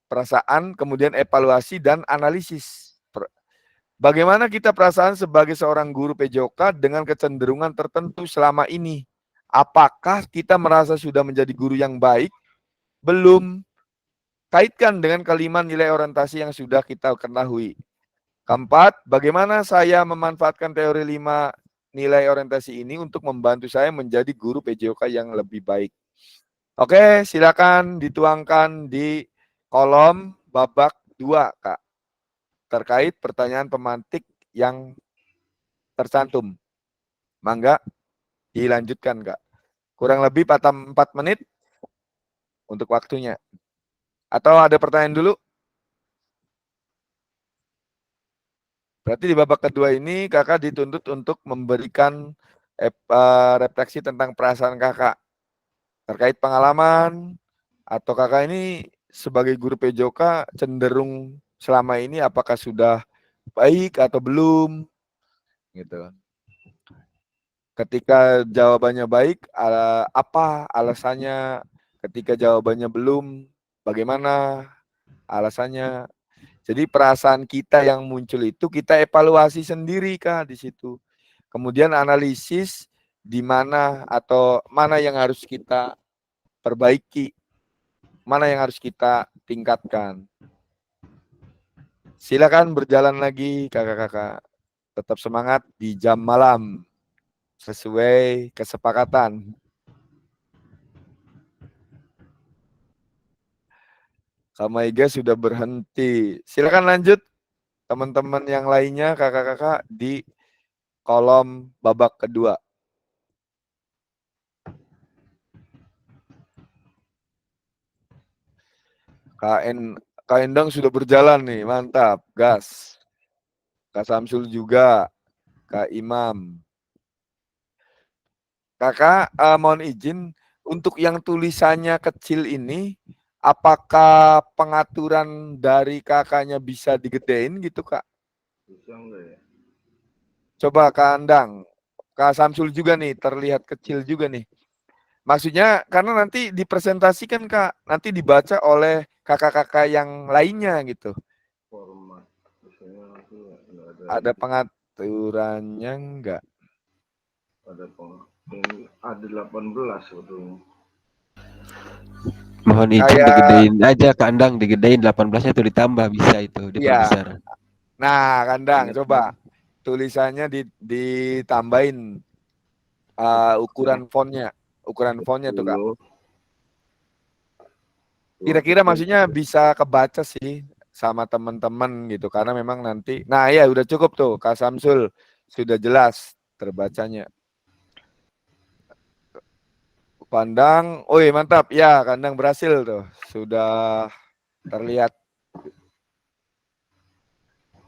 Perasaan, kemudian evaluasi dan analisis. Bagaimana kita perasaan sebagai seorang guru PJOK dengan kecenderungan tertentu selama ini? Apakah kita merasa sudah menjadi guru yang baik? Belum. Kaitkan dengan kalimat nilai orientasi yang sudah kita ketahui. Keempat, bagaimana saya memanfaatkan teori 5 nilai orientasi ini untuk membantu saya menjadi guru PJOK yang lebih baik. Oke, silakan dituangkan di kolom babak 2, Kak. Terkait pertanyaan pemantik yang tercantum. Mangga dilanjutkan, Kak. Kurang lebih 4 menit untuk waktunya. Atau ada pertanyaan dulu? Berarti di babak kedua ini kakak dituntut untuk memberikan refleksi tentang perasaan kakak terkait pengalaman, atau kakak ini sebagai guru PJOK cenderung selama ini apakah sudah baik atau belum gitu. Ketika jawabannya baik, apa alasannya? Ketika jawabannya belum, bagaimana alasannya? Jadi perasaan kita yang muncul itu kita evaluasi sendiri Kak di situ. Kemudian analisis di mana atau mana yang harus kita perbaiki, mana yang harus kita tingkatkan. Silakan berjalan lagi kakak-kakak. Tetap semangat di jam malam sesuai kesepakatan. Kak Maiga sudah berhenti. Silakan lanjut teman-teman yang lainnya kakak-kakak di kolom babak kedua. Kak Endang sudah berjalan nih, mantap, gas. Kak Samsul juga, Kak Imam. Kakak mohon izin, untuk yang tulisannya kecil ini, apakah pengaturan dari kakaknya bisa digedein gitu Kak? Bisa enggak ya? Coba Kak Endang, Kak Samsul juga nih, terlihat kecil juga nih. Maksudnya karena nanti dipresentasikan Kak, nanti dibaca oleh kakak-kakak yang lainnya gitu. Format. Biasanya nanti enggak ada. Ada pengaturannya enggak? Ada 18 sebetulnya. Mohon izin digedein aja kandang, digedein 18-nya tuh ditambah bisa itu diperbesar. Nah, Kandang coba tulisannya ditambahin ukuran fontnya tuh Kak. Kira-kira maksudnya bisa kebaca sih sama teman-teman gitu karena memang nanti. Nah, ya udah cukup tuh Kak Samsul, sudah jelas terbacanya. Kandang, oh iya mantap ya, Kandang berhasil tuh, sudah terlihat.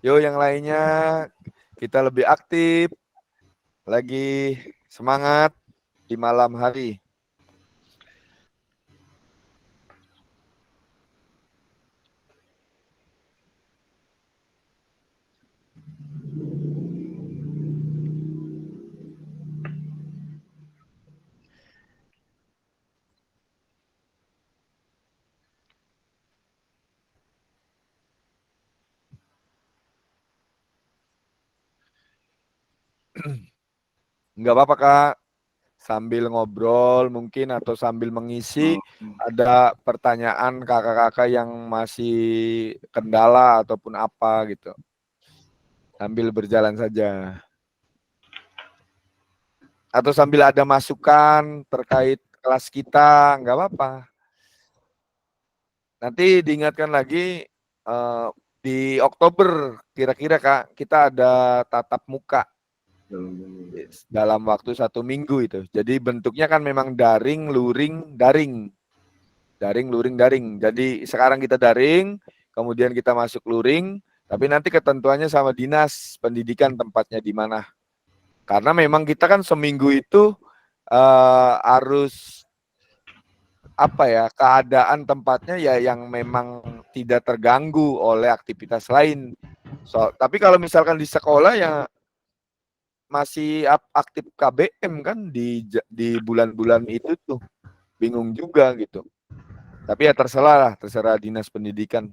Yo yang lainnya kita lebih aktif, lagi semangat di malam hari. Enggak apa-apa Kak, sambil ngobrol mungkin atau sambil mengisi ada pertanyaan kakak-kakak yang masih kendala ataupun apa gitu. Sambil berjalan saja. Atau sambil ada masukan terkait kelas kita, enggak apa-apa. Nanti diingatkan lagi di Oktober kira-kira Kak, kita ada tatap muka. Dalam waktu 1 minggu itu. Jadi bentuknya kan memang daring, luring, daring. Daring, luring, daring. Jadi sekarang kita daring, kemudian kita masuk luring, tapi nanti ketentuannya sama dinas pendidikan tempatnya di mana. Karena memang kita kan seminggu itu harus apa ya, keadaan tempatnya ya yang memang tidak terganggu oleh aktivitas lain. Tapi kalau misalkan di sekolah ya masih aktif KBM kan di bulan-bulan itu tuh. Bingung juga gitu. Tapi ya terserah dinas pendidikan.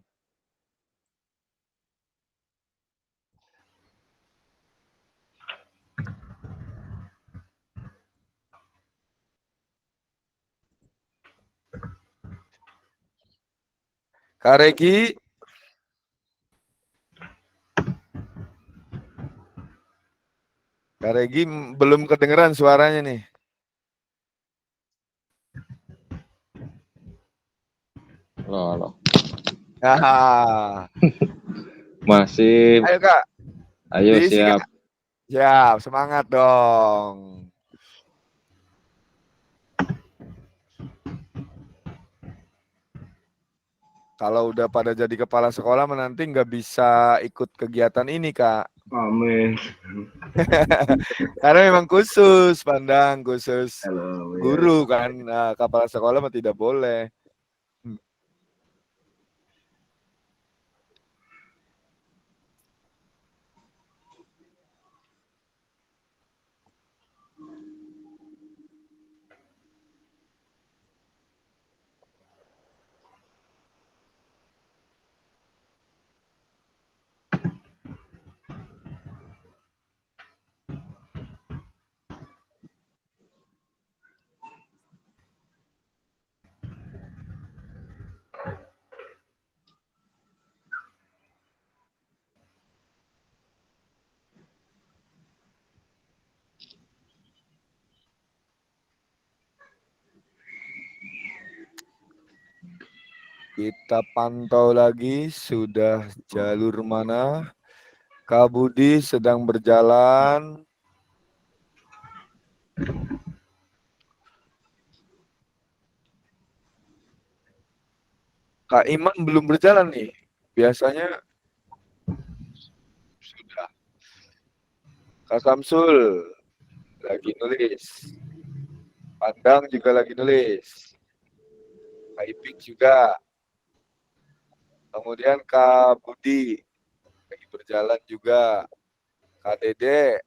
Kak Regi, belum kedengeran suaranya nih. Halo. Ah, Masih. ayo Kak, Ayo diisi siap. Kak. Siap, semangat dong. Kalau udah pada jadi kepala sekolah nanti nggak bisa ikut kegiatan ini Kak. Amin. Karena memang khusus, pandang khusus Halo, ya. guru kan. Nah, kepala sekolah mah tidak boleh. Kita pantau lagi sudah jalur mana. Kak Budi sedang berjalan. Kak Iman belum berjalan nih. Biasanya sudah. Kak Samsul lagi nulis. Pandang juga lagi nulis. Kak Ipik juga. Kemudian Kak Budi lagi berjalan juga. Kak Dede,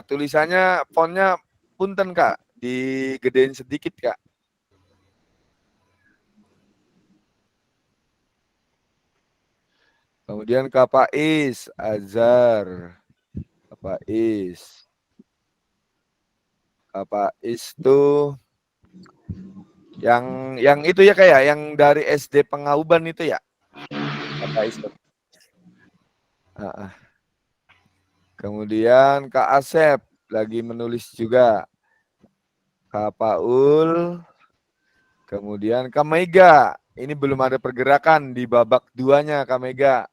tulisannya fontnya punten Kak, digedein sedikit Kak. Kemudian Kak Pais, Azhar, Kak Pais. Kak Pais tuh yang itu ya kayak yang dari SD Pengauban itu ya. Kak Pais. Kemudian Kak Asep lagi menulis juga. Kak Paul. Kemudian Kak Mega. Ini belum ada pergerakan di babak 2-nya Kak Mega.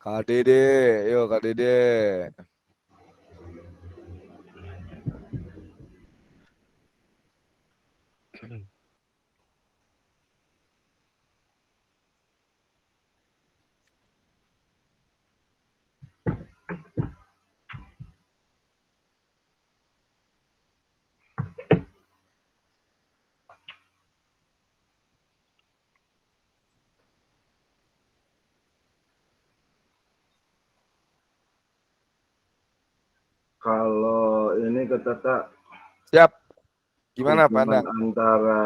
Kak Dede, yuk Kak Dede. Kalau ini ke Tata, Siap. Gimana hubungan Pandang? antara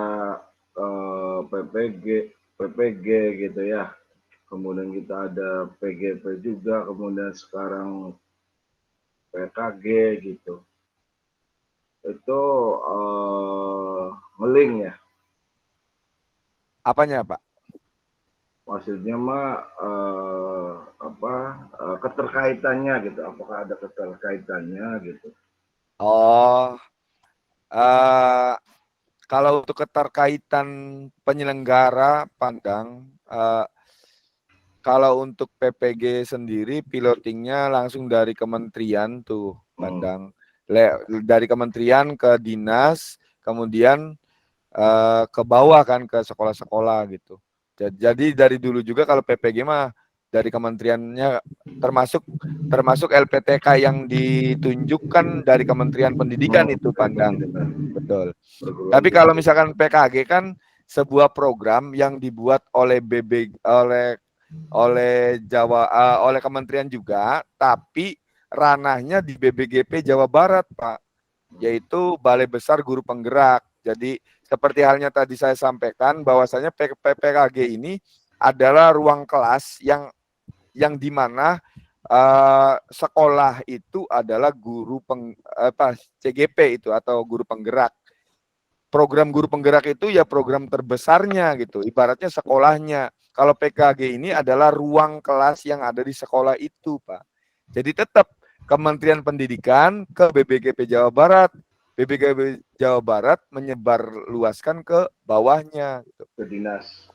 PPG gitu ya. Kemudian kita ada PGP juga, kemudian sekarang PKG gitu. Itu ngeling ya. Apanya Pak? Maksudnya mah keterkaitannya gitu. Apakah ada keterkaitannya gitu? Oh, eh, kalau untuk keterkaitan penyelenggara Pandang, kalau untuk PPG sendiri pilotingnya langsung dari kementerian tuh Pandang. Dari kementerian ke dinas, kemudian ke bawah kan ke sekolah-sekolah gitu. Jadi dari dulu juga kalau PPG mah dari kementeriannya termasuk LPTK yang ditunjukkan dari Kementerian Pendidikan itu Pandang. Betul. Tapi kalau misalkan PKG kan sebuah program yang dibuat oleh oleh kementerian juga, tapi ranahnya di BBGP Jawa Barat, Pak, yaitu Balai Besar Guru Penggerak. Jadi seperti halnya tadi saya sampaikan bahwasanya PPKG ini adalah ruang kelas yang dimana sekolah itu adalah CGP itu atau guru penggerak. Program guru penggerak itu ya program terbesarnya gitu, ibaratnya sekolahnya. Kalau PKG ini adalah ruang kelas yang ada di sekolah itu, Pak. Jadi tetap Kementerian Pendidikan ke BBGP Jawa Barat, BBGP Jawa Barat menyebar luaskan ke bawahnya gitu. Ke dinas.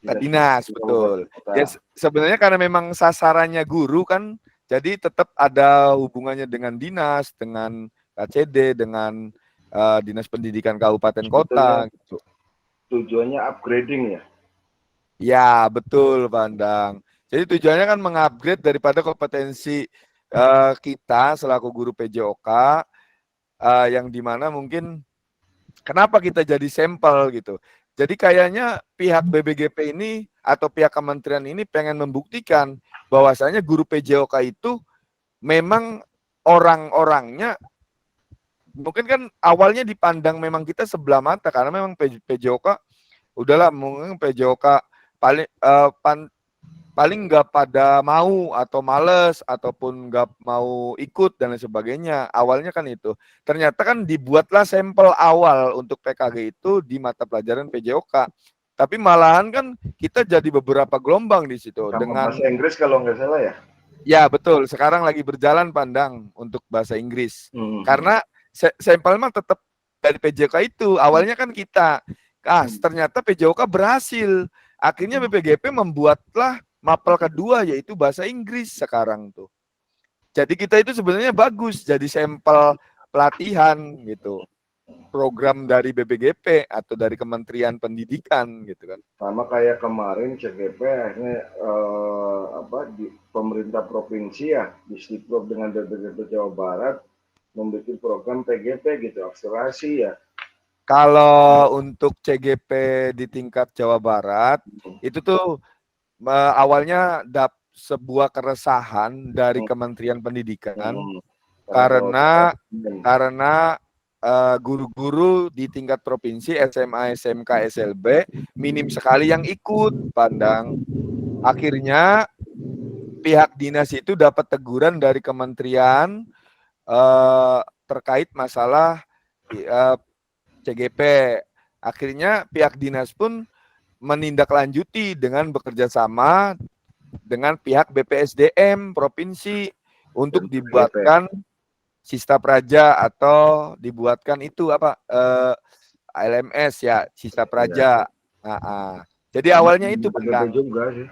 Ke dinas, betul. Ya, sebenarnya karena memang sasarannya guru kan, jadi tetap ada hubungannya dengan dinas, dengan KCD, dengan Dinas Pendidikan Kabupaten Kota gitu. Tujuannya upgrading ya? Ya, betul Pandang. Jadi tujuannya kan mengupgrade daripada kompetensi kita selaku guru PJOK yang dimana mungkin kenapa kita jadi sampel gitu. Jadi kayaknya pihak BBGP ini atau pihak kementerian ini pengen membuktikan bahwasanya guru PJOK itu memang orang-orangnya mungkin kan awalnya dipandang memang kita sebelah mata karena memang PJOK udahlah mungkin PJOK paling nggak pada mau atau males ataupun nggak mau ikut dan lain sebagainya. Awalnya kan itu. Ternyata kan dibuatlah sampel awal untuk PKG itu di mata pelajaran PJOK. Tapi malahan kan kita jadi beberapa gelombang di situ. Sama dengan bahasa Inggris kalau nggak salah ya? Ya betul. Sekarang lagi berjalan Pandang untuk bahasa Inggris. Karena sampel mah tetap dari PJOK itu. Awalnya kan kita. Ternyata PJOK berhasil. Akhirnya BPGP membuatlah mapel kedua yaitu bahasa Inggris sekarang tuh. Jadi kita itu sebenarnya bagus jadi sampel pelatihan gitu. Program dari BPGP atau dari Kementerian Pendidikan gitu kan. Sama kayak kemarin CGP akhirnya di pemerintah provinsi ya, Disdikprov dengan BPGP Jawa Barat membuat program PGP gitu, akselerasi ya. Kalau untuk CGP di tingkat Jawa Barat itu tuh awalnya sebuah keresahan dari Kementerian Pendidikan karena guru-guru di tingkat provinsi SMA, SMK, SLB minim sekali yang ikut Pandang. Akhirnya pihak dinas itu dapat teguran dari kementerian terkait masalah CGP. Akhirnya pihak dinas pun menindaklanjuti dengan bekerja sama dengan pihak BPSDM provinsi untuk dibuatkan Sista Praja atau dibuatkan itu LMS ya, Sista Praja. Jadi awalnya itu Pandang. juga sih.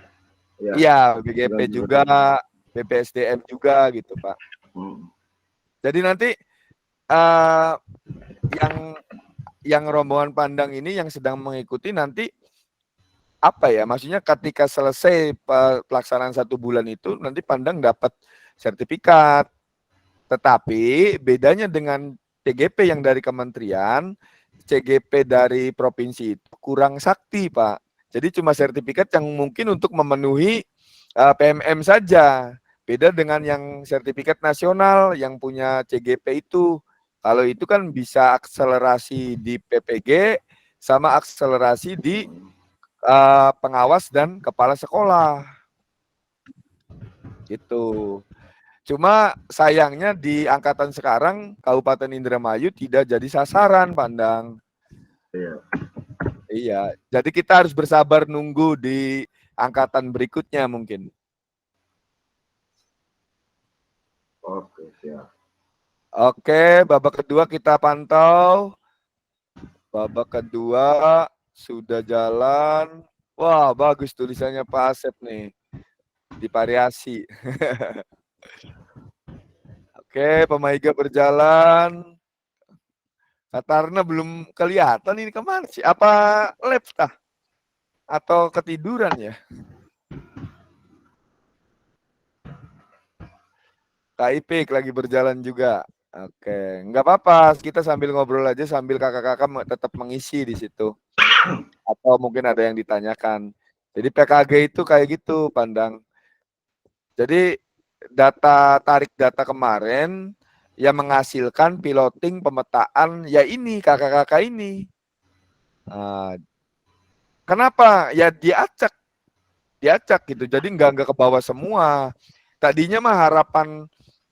Iya, BGP juga, BPSDM juga gitu Pak. Jadi nanti yang rombongan Pandang ini yang sedang mengikuti nanti maksudnya ketika selesai pelaksanaan 1 bulan itu nanti Pandang dapat sertifikat. Tetapi bedanya dengan CGP yang dari kementerian, CGP dari provinsi itu kurang sakti Pak. Jadi cuma sertifikat yang mungkin untuk memenuhi PMM saja. Beda dengan yang sertifikat nasional yang punya CGP itu. Kalau itu kan bisa akselerasi di PPG sama akselerasi di pengawas dan kepala sekolah. Gitu. Cuma sayangnya di angkatan sekarang Kabupaten Indramayu tidak jadi sasaran, Pandang. Iya. Iya, jadi kita harus bersabar nunggu di angkatan berikutnya mungkin. Oke, siap. Oke, babak kedua kita pantau. Babak kedua sudah jalan. Wah, bagus tulisannya Pak Asep nih. Divariasi. Oke, Pemaiga berjalan. Katarna belum kelihatan ini kemana sih? Apa lab tah? Atau ketiduran ya? Taipik lagi berjalan juga. Oke, nggak apa-apa. Kita sambil ngobrol aja sambil kakak-kakak tetap mengisi di situ. Atau mungkin ada yang ditanyakan. Jadi PKG itu kayak gitu, Pandang. Jadi tarik data kemarin yang menghasilkan piloting pemetaan ya ini kakak-kakak ini. Nah, kenapa? Ya diacak gitu. Jadi nggak ke bawah semua. Tadinya mah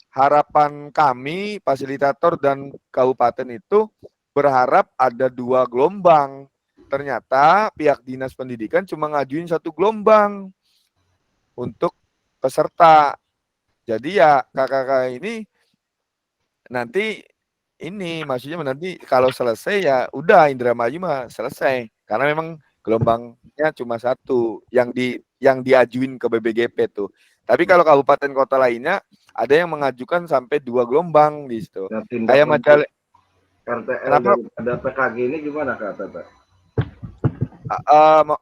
harapan kami fasilitator dan kabupaten itu berharap ada 2 gelombang. Ternyata pihak dinas pendidikan cuma ngajuin 1 gelombang untuk peserta. Jadi ya kakak-kakak ini nanti ini maksudnya nanti kalau selesai ya udah Indramayu mah selesai karena memang gelombangnya cuma 1 yang diajuin ke BBGP tuh. Tapi kalau kabupaten kota lainnya ada yang mengajukan sampai 2 gelombang di situ. Nah, Kayak macam RTL daripada PKG ini gimana Kak Tata?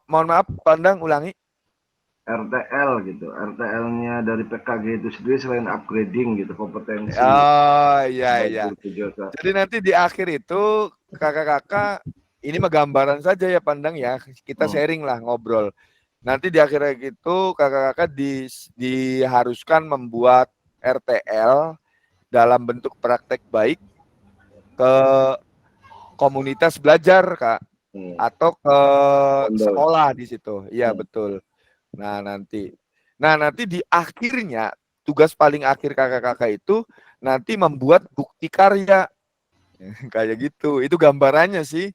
mohon maaf Pandang ulangi. RTL gitu, RTL-nya dari PKG itu sendiri selain upgrading gitu kompetensi. Oh iya. Jadi nanti di akhir itu kakak-kakak ini mah gambaran saja ya Pandang ya. Kita sharing lah ngobrol. Nanti di akhir itu kakak-kakak diharuskan membuat RTL dalam bentuk praktek baik ke komunitas belajar Kak atau ke sekolah di situ. Iya betul. Nah nanti di akhirnya tugas paling akhir kakak-kakak itu nanti membuat bukti karya kayak gitu. Itu gambarannya sih.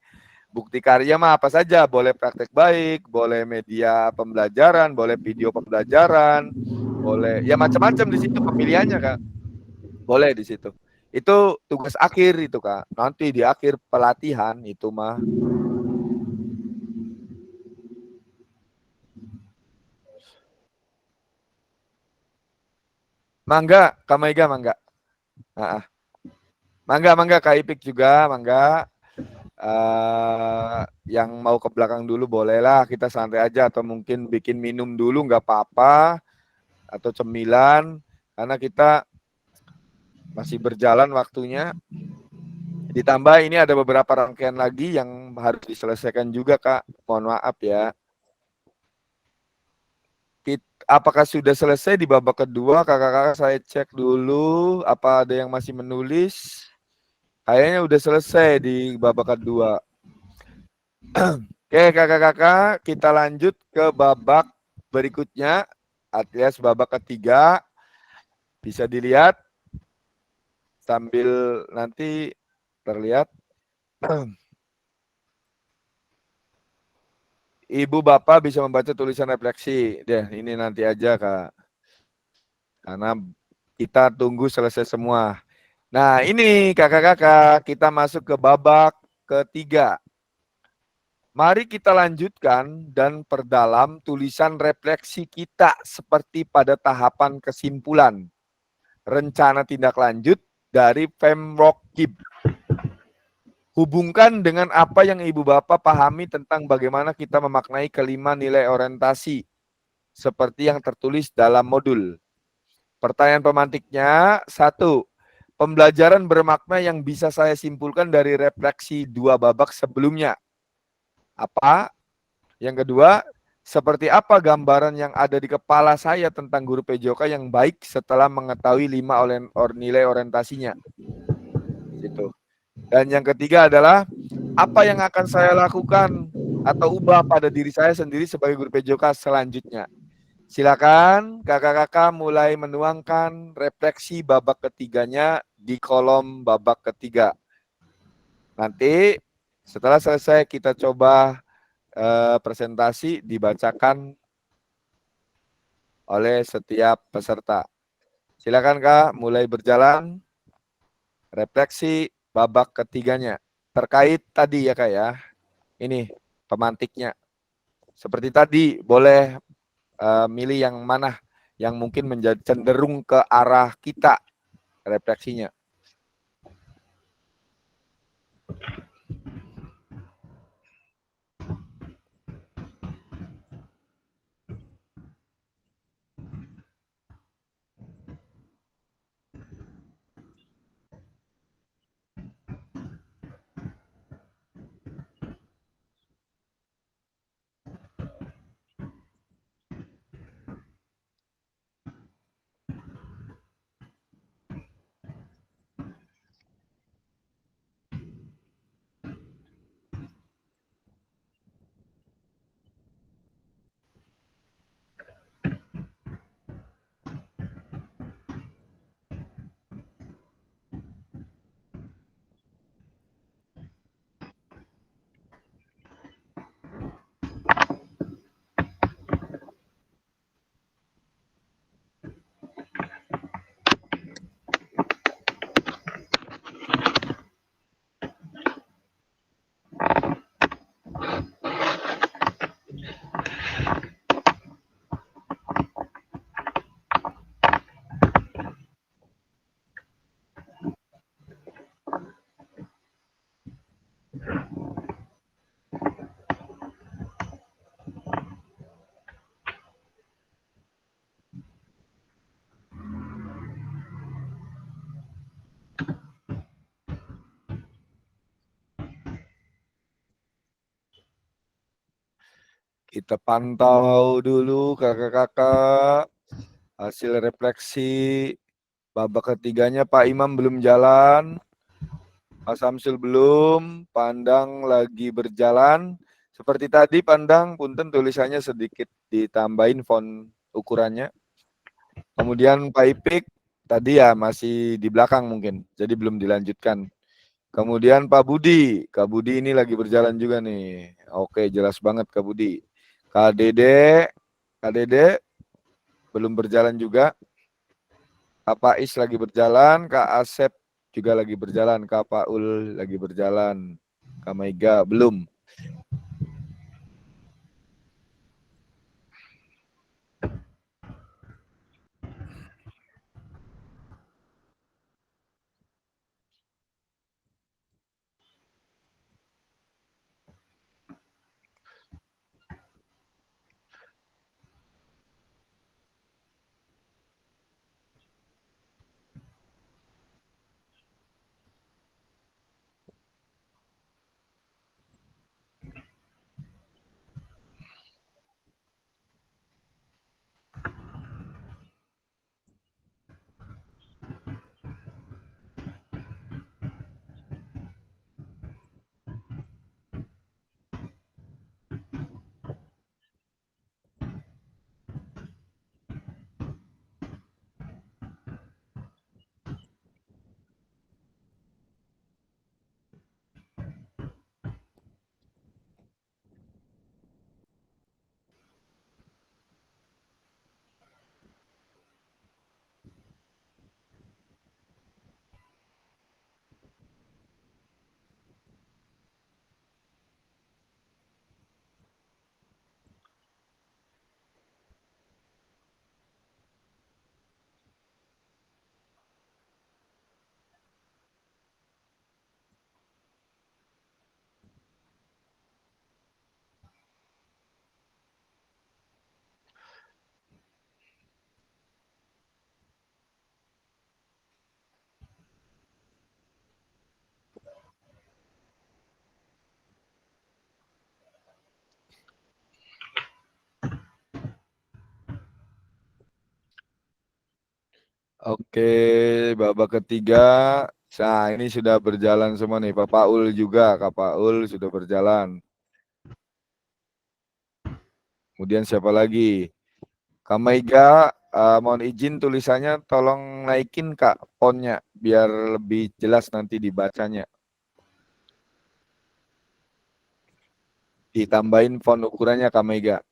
Bukti karya mah apa saja, boleh praktek baik, boleh media pembelajaran, boleh video pembelajaran, boleh ya macam-macam di situ pemilihannya Kak. Boleh di situ. Itu tugas akhir itu Kak. Nanti di akhir pelatihan itu mah. Mangga, Kamaiga mangga. Mangga Kak Ipik juga, mangga. Yang mau ke belakang dulu bolehlah, kita santai aja atau mungkin bikin minum dulu nggak apa-apa atau cemilan karena kita masih berjalan waktunya. Ditambah ini ada beberapa rangkaian lagi yang harus diselesaikan juga Kak. Mohon maaf ya. Apakah sudah selesai di babak kedua? Kakak-kakak saya cek dulu apa ada yang masih menulis. Kayaknya udah selesai di babak kedua. Oke kakak-kakak, kita lanjut ke babak berikutnya, alias babak ketiga. Bisa dilihat sambil nanti terlihat. Ibu Bapak bisa membaca tulisan refleksi. Deh, ini nanti aja Kak. Karena kita tunggu selesai semua. Nah ini kakak-kakak, kita masuk ke babak ketiga. Mari kita lanjutkan dan perdalam tulisan refleksi kita seperti pada tahapan kesimpulan. Rencana tindak lanjut dari Pemprokib. Hubungkan dengan apa yang Ibu Bapak pahami tentang bagaimana kita memaknai kelima nilai orientasi seperti yang tertulis dalam modul. Pertanyaan pemantiknya, 1. Pembelajaran bermakna yang bisa saya simpulkan dari refleksi 2 babak sebelumnya. Apa? Yang kedua, Seperti apa gambaran yang ada di kepala saya tentang guru PJOK yang baik setelah mengetahui 5 nilai orientasinya. Gitu. Dan yang ketiga adalah apa yang akan saya lakukan atau ubah pada diri saya sendiri sebagai guru PJOK selanjutnya. Silakan kakak-kakak mulai menuangkan refleksi babak ketiganya di kolom babak ketiga. Nanti setelah selesai kita coba presentasi dibacakan oleh setiap peserta. Silakan Kak, mulai berjalan refleksi babak ketiganya. Terkait tadi ya Kak ya, ini pemantiknya. Seperti tadi, boleh milih yang mana yang mungkin menjadi cenderung ke arah kita refleksinya. Kita pantau dulu kakak-kakak hasil refleksi babak ketiganya. Pak Imam belum jalan, Pak Samsul belum, Pandang lagi berjalan. Seperti tadi Pandang, punten tulisannya sedikit ditambahin font ukurannya. Kemudian Pak Ipik tadi ya masih di belakang mungkin, jadi belum dilanjutkan. Kemudian Pak Budi, Kak Budi ini lagi berjalan juga nih. Oke, jelas banget Kak Budi. Kak Dede belum berjalan juga. Kak Pais lagi berjalan, Kak Asep juga lagi berjalan, Kak Paul lagi berjalan, Kak Maiga belum. Oke, babak ketiga. Nah, ini sudah berjalan semua nih. Pak Paul juga, Kak Paul sudah berjalan. Kemudian siapa lagi? Kak Maiga, mohon izin tulisannya tolong naikin Kak fontnya biar lebih jelas nanti dibacanya. Ditambahin font ukurannya Kak Maiga.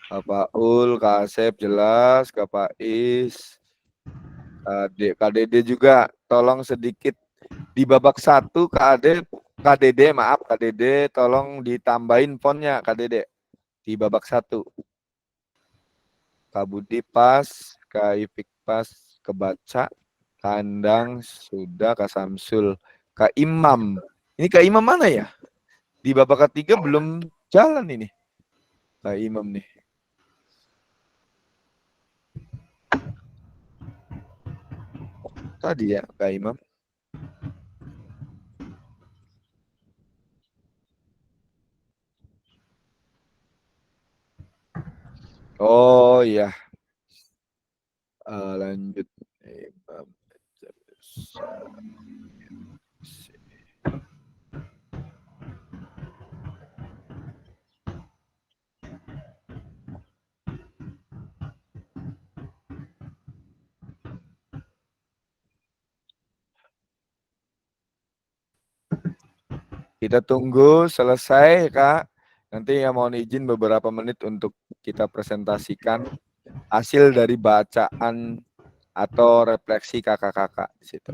Kak Paul, Kak Asep jelas, Kak Pais, Kak Dede juga tolong sedikit di babak 1 Kak Dede maaf Kak Dede tolong ditambahin fontnya Kak Dede di babak 1. Kak Budi pas, Kak Ipik pas kebaca, Kandang sudah, Kak Samsul, Kak Imam. Ini Kak Imam mana ya? Di babak ketiga belum jalan ini. Kak Imam nih. Tadi ya Kak Imam. Oh iya. Lanjut. Imam. Kita tunggu selesai Kak. Nanti ya mohon izin beberapa menit untuk kita presentasikan hasil dari bacaan atau refleksi kakak-kakak di situ.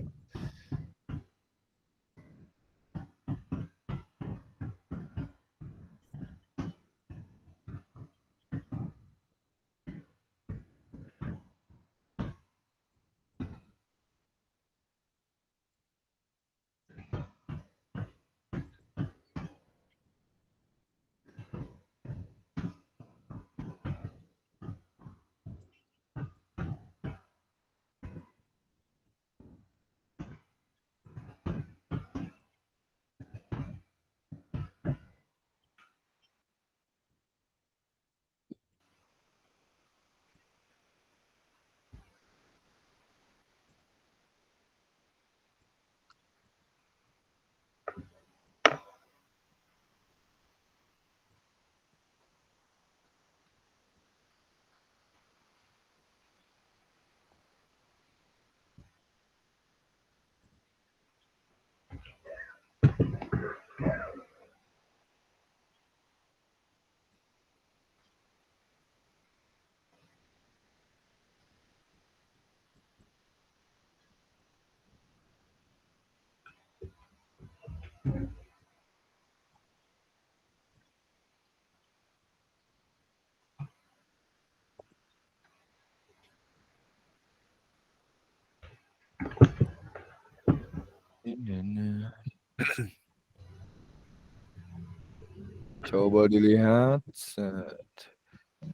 Coba dilihat.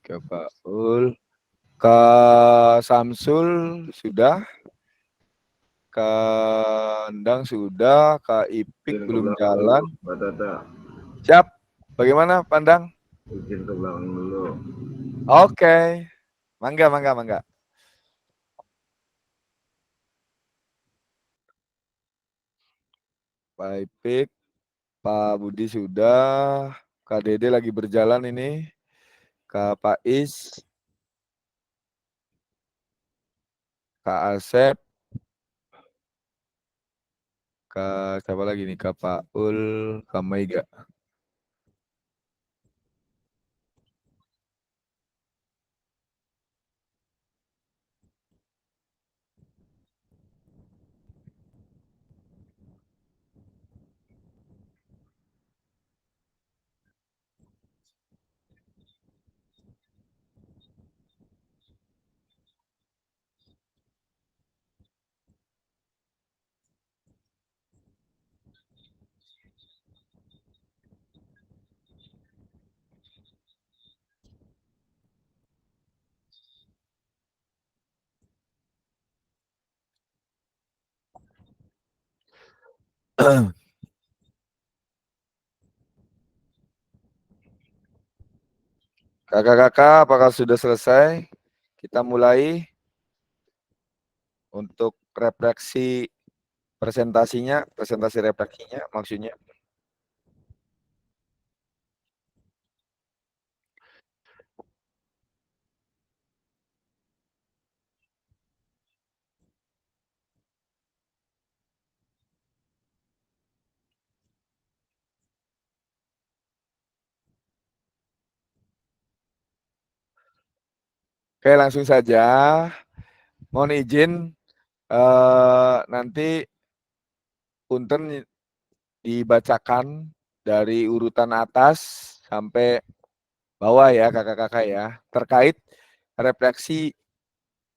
Ke Paul. Kak Samsul sudah. Kandang sudah. Kak Ipik Izin ke belum belakang jalan. dulu, Pak Tata. Siap. Bagaimana Pandang? Izin ke belakang dulu. Oke. Mangga, mangga, mangga. Pak Ipik. Pak Budi sudah. Kak Dede lagi berjalan ini. Kak Pais. Kak Asep. Kak siapa lagi nih? Kak Paul. Kak Maiga. Kakak-kakak, apakah sudah selesai? Kita mulai. untuk refleksi presentasi refleksinya maksudnya. Oke, langsung saja. Mohon izin nanti punten dibacakan dari urutan atas sampai bawah ya kakak-kakak ya, terkait refleksi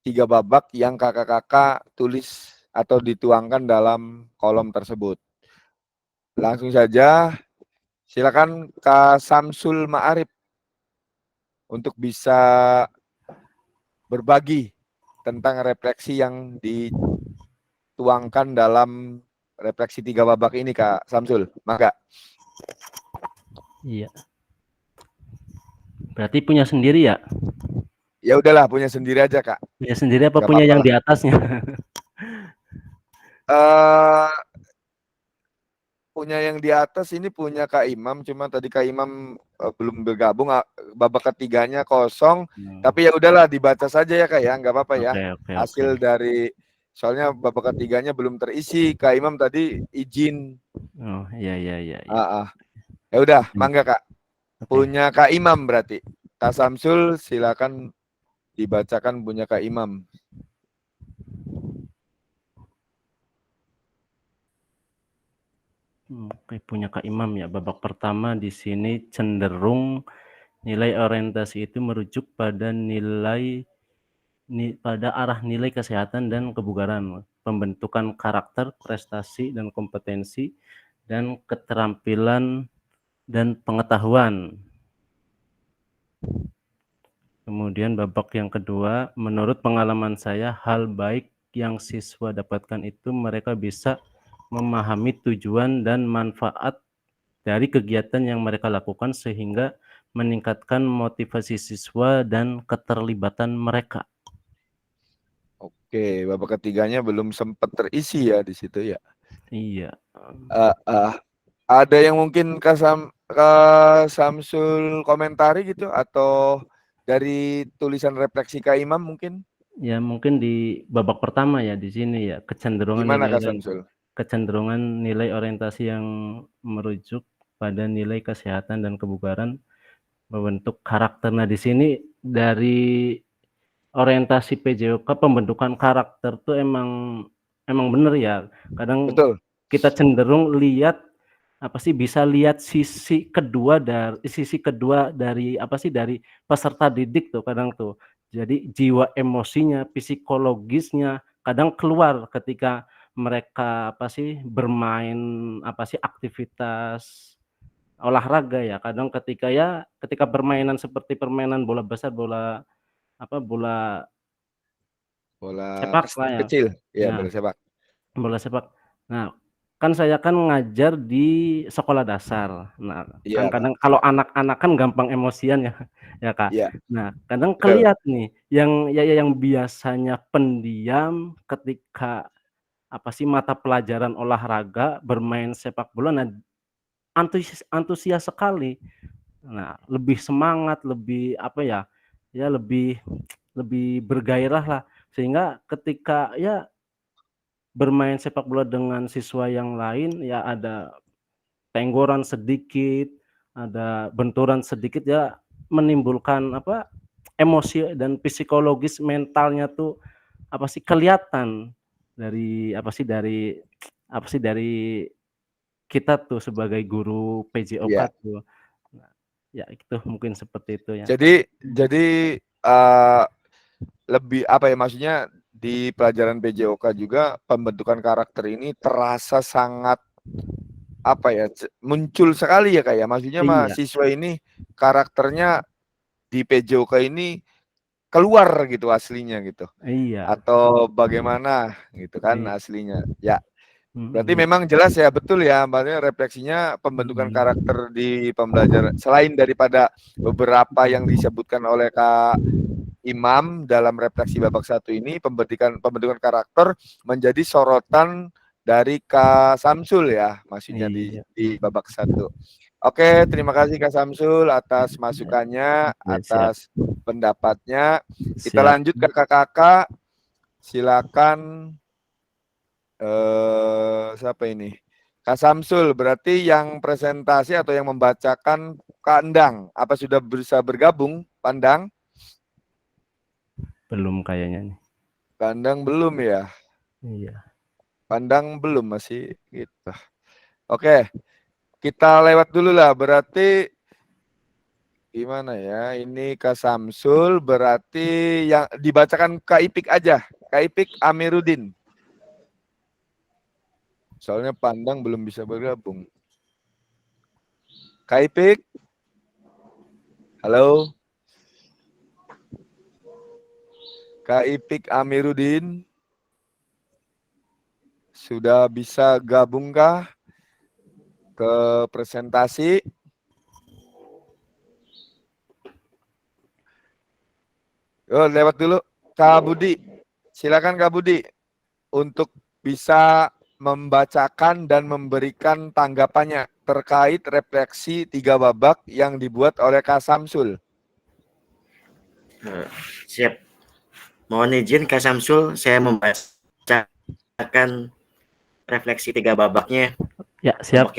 3 babak yang kakak-kakak tulis atau dituangkan dalam kolom tersebut. Langsung saja, silakan Kak Samsul Ma'arif untuk bisa berbagi tentang refleksi yang dituangkan dalam refleksi 3 babak ini, Kak Samsul. Maka. Iya. Berarti punya sendiri ya? Ya udahlah, punya sendiri aja, Kak. Punya sendiri apa Gak punya apa-apa yang lah. di atasnya? Punya yang di atas ini punya Kak Imam, cuma tadi Kak Imam belum bergabung, babak ketiganya kosong. Tapi ya udahlah, dibaca saja ya Kak ya, nggak apa-apa ya. Oke. Hasil dari, soalnya babak ketiganya belum terisi, Kak Imam tadi izin. Oh iya. Ya udah, mangga Kak. Oke. Punya Kak Imam berarti. Kak Samsul silakan dibacakan punya Kak Imam. Oke, punya Kak Imam ya. Babak pertama di sini cenderung nilai orientasi itu merujuk pada pada arah nilai kesehatan dan kebugaran, pembentukan karakter, prestasi dan kompetensi, dan keterampilan dan pengetahuan. Kemudian babak yang kedua, menurut pengalaman saya, hal baik yang siswa dapatkan itu mereka bisa memahami tujuan dan manfaat dari kegiatan yang mereka lakukan sehingga meningkatkan motivasi siswa dan keterlibatan mereka. Oke, babak ketiganya belum sempat terisi ya di situ ya. Iya. Ada yang mungkin Kak Samsul komentari gitu, atau dari tulisan refleksi Kak Imam mungkin? Ya mungkin di babak pertama ya di sini ya Gimana Kak Samsul? kecenderungan nilai orientasi yang merujuk pada nilai kesehatan dan kebugaran membentuk karakter. Nah di sini dari orientasi PJOK pembentukan karakter tuh emang bener ya. Kadang Betul. kita cenderung lihat bisa lihat sisi kedua dari dari peserta didik tuh kadang tuh. Jadi jiwa emosinya, psikologisnya kadang keluar ketika mereka bermain aktivitas olahraga ya. Kadang ketika permainan seperti permainan bola besar, bola sepak lah ya. Kecil. Ya, Nah, bola sepak. bola sepak. Nah, kan saya kan ngajar di sekolah dasar. Nah, kan Iya, Kak. kadang kalau anak-anak kan gampang emosian ya, ya Kak. Iya. Nah, kadang Betul. kelihat nih yang biasanya pendiam ketika mata pelajaran olahraga, bermain sepak bola, nah antusias sekali. Nah, lebih semangat, lebih lebih bergairah lah. Sehingga ketika bermain sepak bola dengan siswa yang lain ya ada tenggoran sedikit, ada benturan sedikit ya menimbulkan emosi dan psikologis mentalnya tuh kelihatan dari dari kita tuh sebagai guru PJOK Iya. tuh. Nah, ya itu mungkin seperti itu ya. Jadi lebih maksudnya di pelajaran PJOK juga pembentukan karakter ini terasa sangat muncul sekali ya Kak ya. Maksudnya Iya. mahasiswa ini karakternya di PJOK ini keluar gitu aslinya gitu. Iya. Atau bagaimana gitu kan Iya. aslinya. Ya. Berarti memang jelas ya, betul ya, maksudnya refleksinya pembentukan karakter di pembelajaran selain daripada beberapa yang disebutkan oleh Kak Imam dalam refleksi babak 1 ini pembentukan karakter menjadi sorotan dari Kak Samsul ya, maksudnya Iya. di babak 1. Oke, terima kasih Kak Samsul atas masukannya, Ya, siap. atas pendapatnya. Kita Siap. lanjut kakak-kakak. Silakan siapa ini? Kak Samsul, berarti yang presentasi atau yang membacakan Kak Endang, apa sudah bisa bergabung, Pandang? Belum kayaknya nih. Kak Endang belum ya? Iya. Pandang belum masih gitu. Oke, kita lewat dulu lah. Berarti gimana ya? Ini Kak Samsul berarti yang dibacakan Kak Ipik aja. Kak Ipik Amiruddin. Soalnya Pandang belum bisa bergabung. Kak Ipik? Halo? Kak Ipik Amiruddin? Sudah bisa gabungkah ke presentasi? Oh, lewat dulu. Kak Budi, silakan Kak Budi untuk bisa membacakan dan memberikan tanggapannya terkait refleksi 3 babak yang dibuat oleh Kak Samsul. Siap. Mohon izin Kak Samsul, saya membacakan refleksi 3 babaknya. Ya, siap.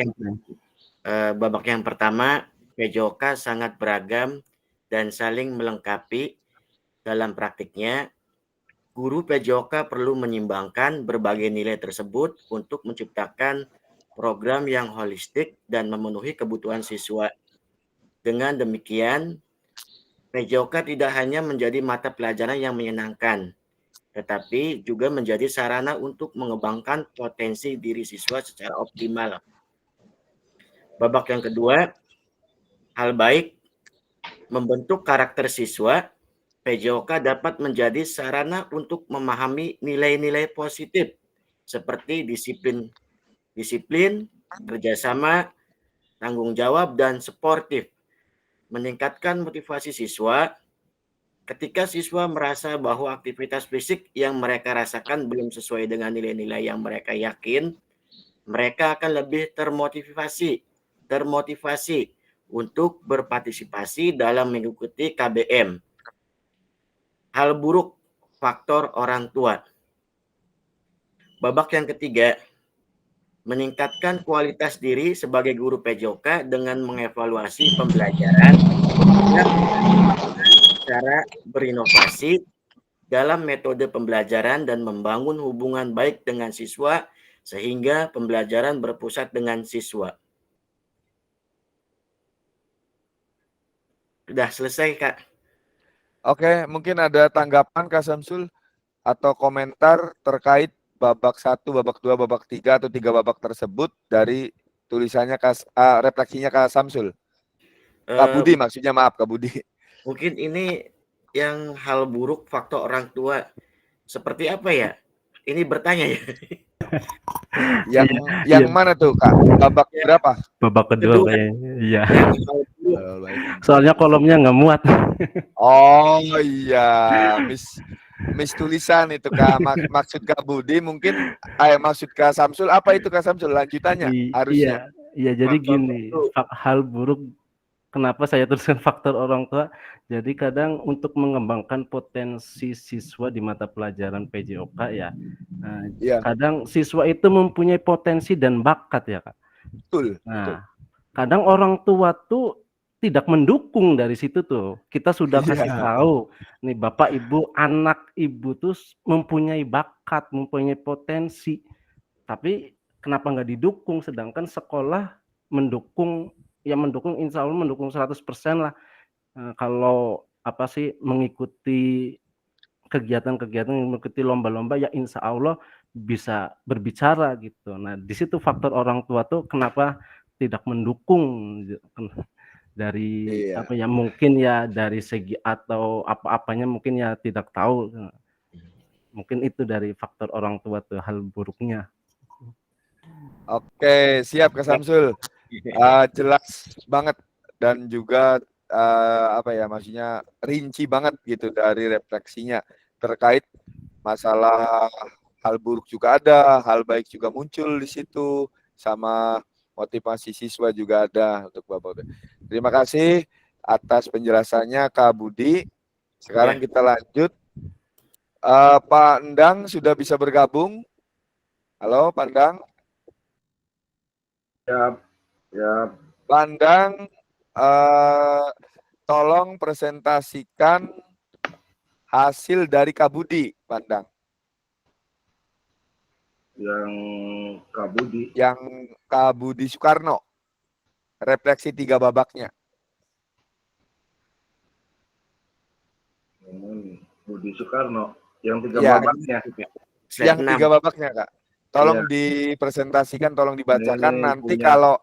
Babak yang pertama, PJOK sangat beragam dan saling melengkapi. Dalam praktiknya, guru PJOK perlu menyimbangkan berbagai nilai tersebut untuk menciptakan program yang holistik dan memenuhi kebutuhan siswa. Dengan demikian, PJOK tidak hanya menjadi mata pelajaran yang menyenangkan, tetapi juga menjadi sarana untuk mengembangkan potensi diri siswa secara optimal. Babak yang kedua, hal baik membentuk karakter siswa. PJOK dapat menjadi sarana untuk memahami nilai-nilai positif seperti disiplin, kerjasama, tanggung jawab, dan sportif. Meningkatkan motivasi siswa. Ketika siswa merasa bahwa aktivitas fisik yang mereka rasakan belum sesuai dengan nilai-nilai yang mereka yakin, mereka akan lebih termotivasi untuk berpartisipasi dalam mengikuti KBM. Hal buruk faktor orang tua. Babak yang ketiga, meningkatkan kualitas diri sebagai guru PJOK dengan mengevaluasi pembelajaran dan cara berinovasi dalam metode pembelajaran dan membangun hubungan baik dengan siswa sehingga pembelajaran berpusat dengan siswa. Sudah selesai, Kak. Oke, mungkin ada tanggapan Kak Samsul atau komentar terkait babak 1, babak 2, babak 3 atau 3 babak tersebut dari tulisannya refleksinya Kak Samsul. Kak Budi maksudnya, maaf Kak Budi. Mungkin ini yang hal buruk faktor orang tua. Seperti apa ya? Ini bertanya ya. Yang mana tuh Kak? Babak berapa? Babak kedua kayaknya. Iya. Yang Soalnya kolomnya nggak muat. Oh iya, Miss tulisan itu Kak. Maksud Kak Budi mungkin maksud Kak Samsul apa itu Kak Samsul lanjutannya harusnya. Iya, jadi gini, hal buruk kenapa saya tuliskan faktor orang tua. Jadi kadang untuk mengembangkan potensi siswa di mata pelajaran PJOK ya. Iya. Kadang siswa itu mempunyai potensi dan bakat ya, Kak. Betul. Nah, kadang orang tua tuh tidak mendukung dari situ tuh. Kita sudah kasih tahu, nih Bapak Ibu, anak Ibu tuh mempunyai bakat, mempunyai potensi. Tapi kenapa nggak didukung? Sedangkan sekolah mendukung, ya mendukung, insya Allah mendukung 100% lah. Kalau apa sih mengikuti kegiatan-kegiatan, mengikuti lomba-lomba, ya insya Allah bisa berbicara gitu. Nah, di situ faktor orang tua tuh kenapa tidak mendukung dari apa ya, mungkin ya dari segi atau apa-apanya mungkin ya tidak tahu. Mungkin itu dari faktor orang tua tuh hal buruknya. Oke, siap Kak Samsul. Jelas banget dan juga apa ya, maksudnya rinci banget gitu dari refleksinya terkait masalah hal buruk juga ada, hal baik juga muncul di situ, sama motivasi siswa juga ada untuk Bapak. Terima kasih atas penjelasannya Kak Budi. Sekarang kita lanjut. Pak Endang sudah bisa bergabung. Halo Pak Endang. Siap, siap. Pak Endang, tolong presentasikan hasil dari Kak Budi, Pak Endang. Yang Kak Budi. Yang Kak Budi Soekarno. Refleksi 3 babaknya. Budi Soekarno. Yang 3 Ya, babaknya. Slide yang 3 babaknya, Kak. Tolong dipresentasikan, tolong dibacakan. Ini Nanti punya.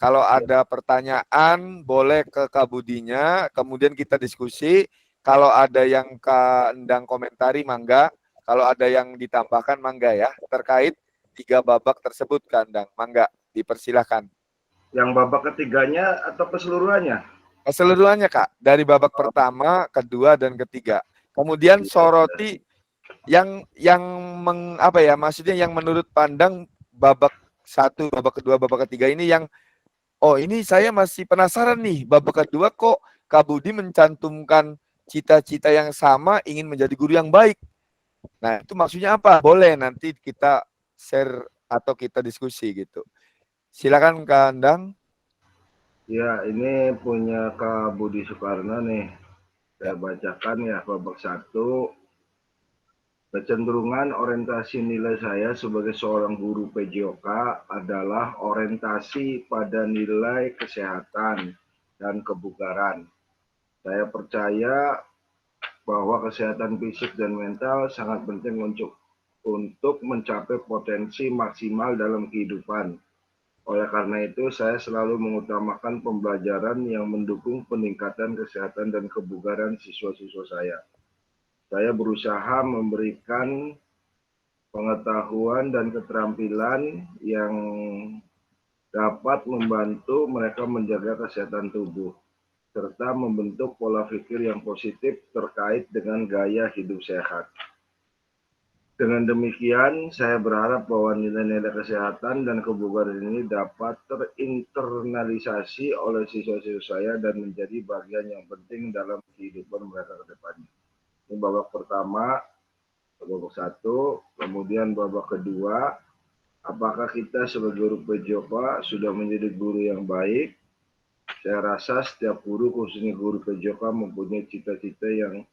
kalau ada pertanyaan boleh ke Kak Budinya, kemudian kita diskusi. Kalau ada yang Kak Endang komentari, mangga. Kalau ada yang ditambahkan, mangga ya. Terkait 3 babak tersebut, Kak Endang. Mangga, dipersilahkan. Yang babak ketiganya atau keseluruhannya? Keseluruhannya, Kak. Dari babak pertama, kedua, dan ketiga. Kemudian soroti yang maksudnya yang menurut pandang babak 1, babak kedua, babak ketiga ini yang ini saya masih penasaran nih, babak kedua kok Kak Budi mencantumkan cita-cita yang sama, ingin menjadi guru yang baik. Nah, itu maksudnya apa? Boleh nanti kita share atau kita diskusi gitu. Silakan Kak Endang. Ya, ini punya Kak Budi Soekarno nih. Saya bacakan ya, babak 1. Kecenderungan orientasi nilai saya sebagai seorang guru PJOK adalah orientasi pada nilai kesehatan dan kebugaran. Saya percaya bahwa kesehatan fisik dan mental sangat penting untuk mencapai potensi maksimal dalam kehidupan. Oleh karena itu, saya selalu mengutamakan pembelajaran yang mendukung peningkatan kesehatan dan kebugaran siswa-siswa saya. Saya berusaha memberikan pengetahuan dan keterampilan yang dapat membantu mereka menjaga kesehatan tubuh, serta membentuk pola pikir yang positif terkait dengan gaya hidup sehat. Dengan demikian, saya berharap bahwa nilai-nilai kesehatan dan kebugaran ini dapat terinternalisasi oleh siswa-siswa saya dan menjadi bagian yang penting dalam kehidupan mereka ke depannya. Ini babak pertama, babak 1, kemudian babak kedua, apakah kita sebagai guru PJOK sudah menjadi guru yang baik? Saya rasa setiap guru, khususnya guru PJOK, mempunyai cita-cita yang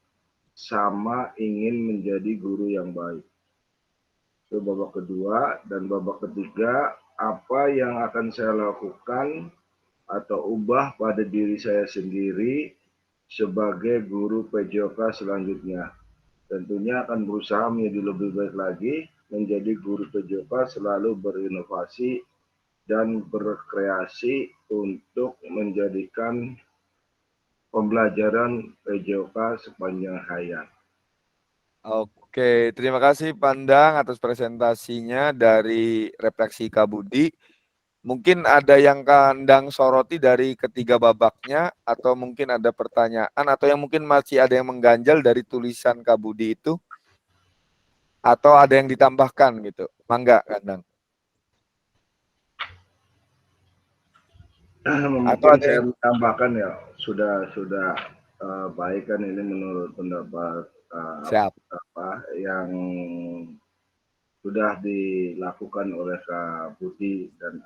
sama, ingin menjadi guru yang baik. Itu babak kedua. Dan babak ketiga, apa yang akan saya lakukan atau ubah pada diri saya sendiri sebagai guru PJOK selanjutnya. Tentunya akan berusaha menjadi lebih baik lagi, menjadi guru PJOK selalu berinovasi dan berkreasi untuk menjadikan pembelajaran PJOK sepanjang hayat. Oke, terima kasih Pandang atas presentasinya dari refleksi Kak Budi. Mungkin ada yang Kak Endang soroti dari ketiga babaknya, atau mungkin ada pertanyaan, atau yang mungkin masih ada yang mengganjal dari tulisan Kak Budi itu, atau ada yang ditambahkan gitu. Mangga Kak Endang. Mungkin saya menambahkan ya, sudah baik kan ini menurut pendapat Siap. yang sudah dilakukan oleh Kak Budi dan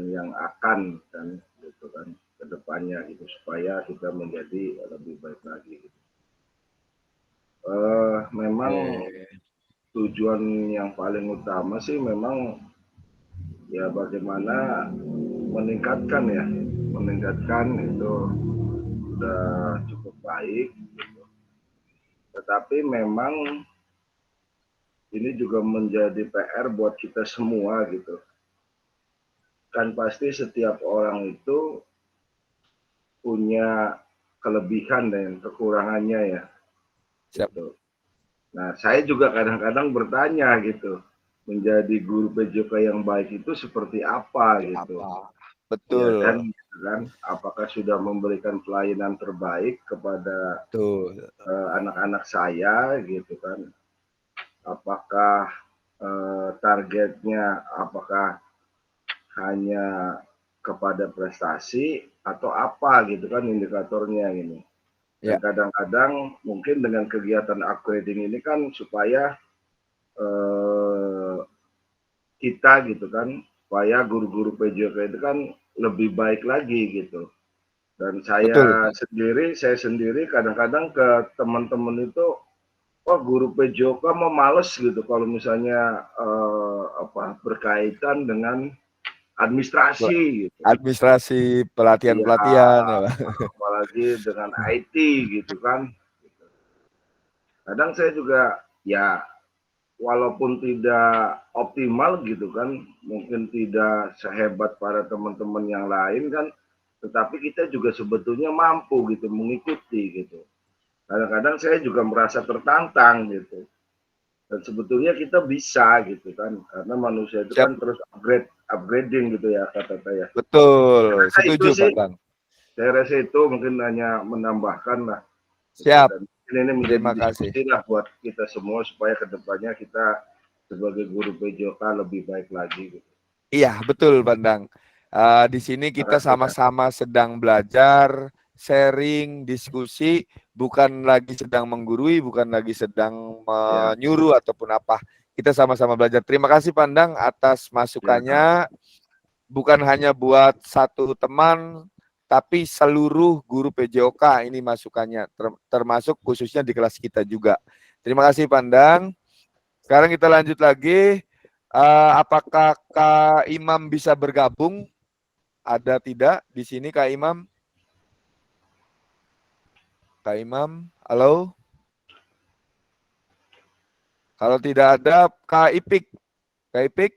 yang akan kan gitu kan ke depannya gitu, supaya kita menjadi lebih baik lagi. Memang tujuan yang paling utama sih memang ya bagaimana meningkatkan itu sudah cukup baik gitu. Tetapi memang ini juga menjadi PR buat kita semua gitu. Kan pasti setiap orang itu punya kelebihan dan kekurangannya ya. Gitu. Nah, saya juga kadang-kadang bertanya gitu, menjadi guru PJOK yang baik itu seperti apa gitu. Betul. Ya kan, apakah sudah memberikan pelayanan terbaik kepada Betul. anak-anak saya gitu kan, apakah targetnya apakah hanya kepada prestasi atau apa gitu kan indikatornya ini. Dan Ya. kadang-kadang mungkin dengan kegiatan upgrading ini kan supaya kita gitu kan, supaya guru-guru PJOK itu kan lebih baik lagi gitu. Dan saya sendiri kadang-kadang ke teman-teman itu, wah guru PJOK mau males gitu kalau misalnya berkaitan dengan administrasi gitu. Administrasi, pelatihan-pelatihan ya, Pak. Apalagi dengan IT gitu kan. Kadang saya juga ya walaupun tidak optimal gitu kan, mungkin tidak sehebat para teman-teman yang lain kan, tetapi kita juga sebetulnya mampu gitu mengikuti gitu. Kadang-kadang saya juga merasa tertantang gitu. Dan sebetulnya kita bisa gitu kan, karena manusia itu kan terus upgrading gitu ya kata saya. Betul, setuju Pak Bang. Saya rasa itu mungkin hanya menambahkan lah. Siap. Dan ini menjadi Terima kasih. diskusi lah buat kita semua supaya kedepannya kita sebagai guru PJOK lebih baik lagi. Gitu. Iya, betul Bang. Di sini kita sama-sama sedang belajar, sharing, diskusi, bukan lagi sedang menggurui, bukan lagi sedang menyuruh ataupun apa. Kita sama-sama belajar. Terima kasih Pandang atas masukannya. Bukan hanya buat satu teman, tapi seluruh guru PJOK ini masukannya, termasuk khususnya di kelas kita juga. Terima kasih Pandang. Sekarang kita lanjut lagi. Apakah Kak Imam bisa bergabung? Ada tidak di sini Kak Imam? Kak Imam, halo? Kalau tidak ada, Kak Ipik. Kak Ipik?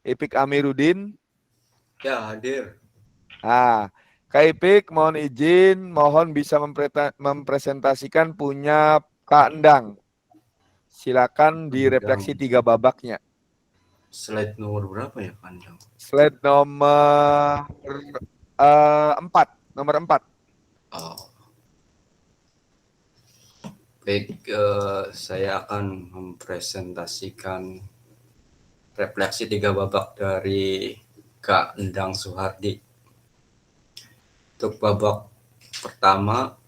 Ipik Amiruddin? Ya, hadir. Kak Ipik, mohon izin, mohon bisa mempresentasikan punya Kak Endang. Silakan direfleksi 3 babaknya. Slide nomor berapa ya, Pandang? Slide nomor 4. Nomor 4. Oh. Baik, saya akan mempresentasikan refleksi 3 babak dari Kak Endang Suhardi. Untuk babak pertama,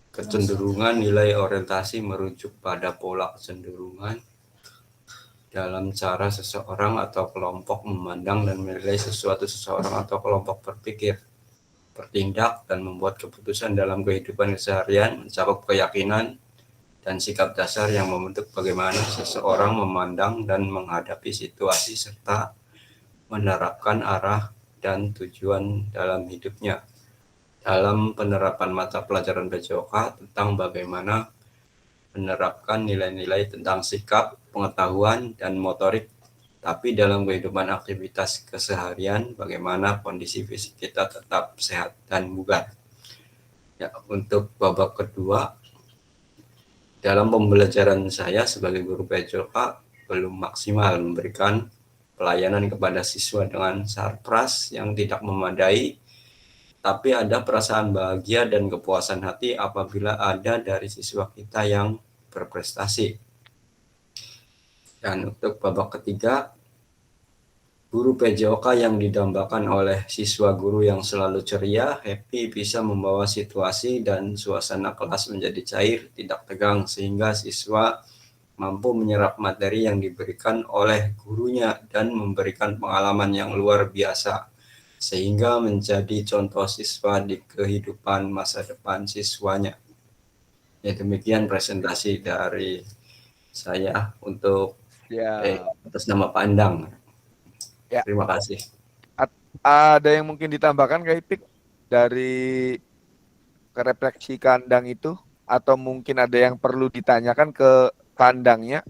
kecenderungan nilai orientasi merujuk pada pola kecenderungan dalam cara seseorang atau kelompok memandang dan menilai seseorang atau kelompok berpikir, bertindak, dan membuat keputusan dalam kehidupan keseharian, mencakup keyakinan dan sikap dasar yang membentuk bagaimana seseorang memandang dan menghadapi situasi serta menerapkan arah dan tujuan dalam hidupnya. Dalam penerapan mata pelajaran PJOK tentang bagaimana menerapkan nilai-nilai tentang sikap, pengetahuan, dan motorik, tapi dalam kehidupan aktivitas keseharian, bagaimana kondisi fisik kita tetap sehat dan bugar. Ya, untuk babak kedua, dalam pembelajaran saya sebagai guru PJOK belum maksimal memberikan pelayanan kepada siswa dengan sarpras yang tidak memadai, tapi ada perasaan bahagia dan kepuasan hati apabila ada dari siswa kita yang berprestasi. Dan untuk babak ketiga, guru PJOK yang didambakan oleh siswa guru yang selalu ceria, happy, bisa membawa situasi dan suasana kelas menjadi cair, tidak tegang, sehingga siswa mampu menyerap materi yang diberikan oleh gurunya dan memberikan pengalaman yang luar biasa, sehingga menjadi contoh siswa di kehidupan masa depan siswanya. Ya, demikian presentasi dari saya untuk atas nama Pak Endang. Ya. Terima kasih. Ada yang mungkin ditambahkan Kak Ipik dari refleksi kandang itu, atau mungkin ada yang perlu ditanyakan ke kandangnya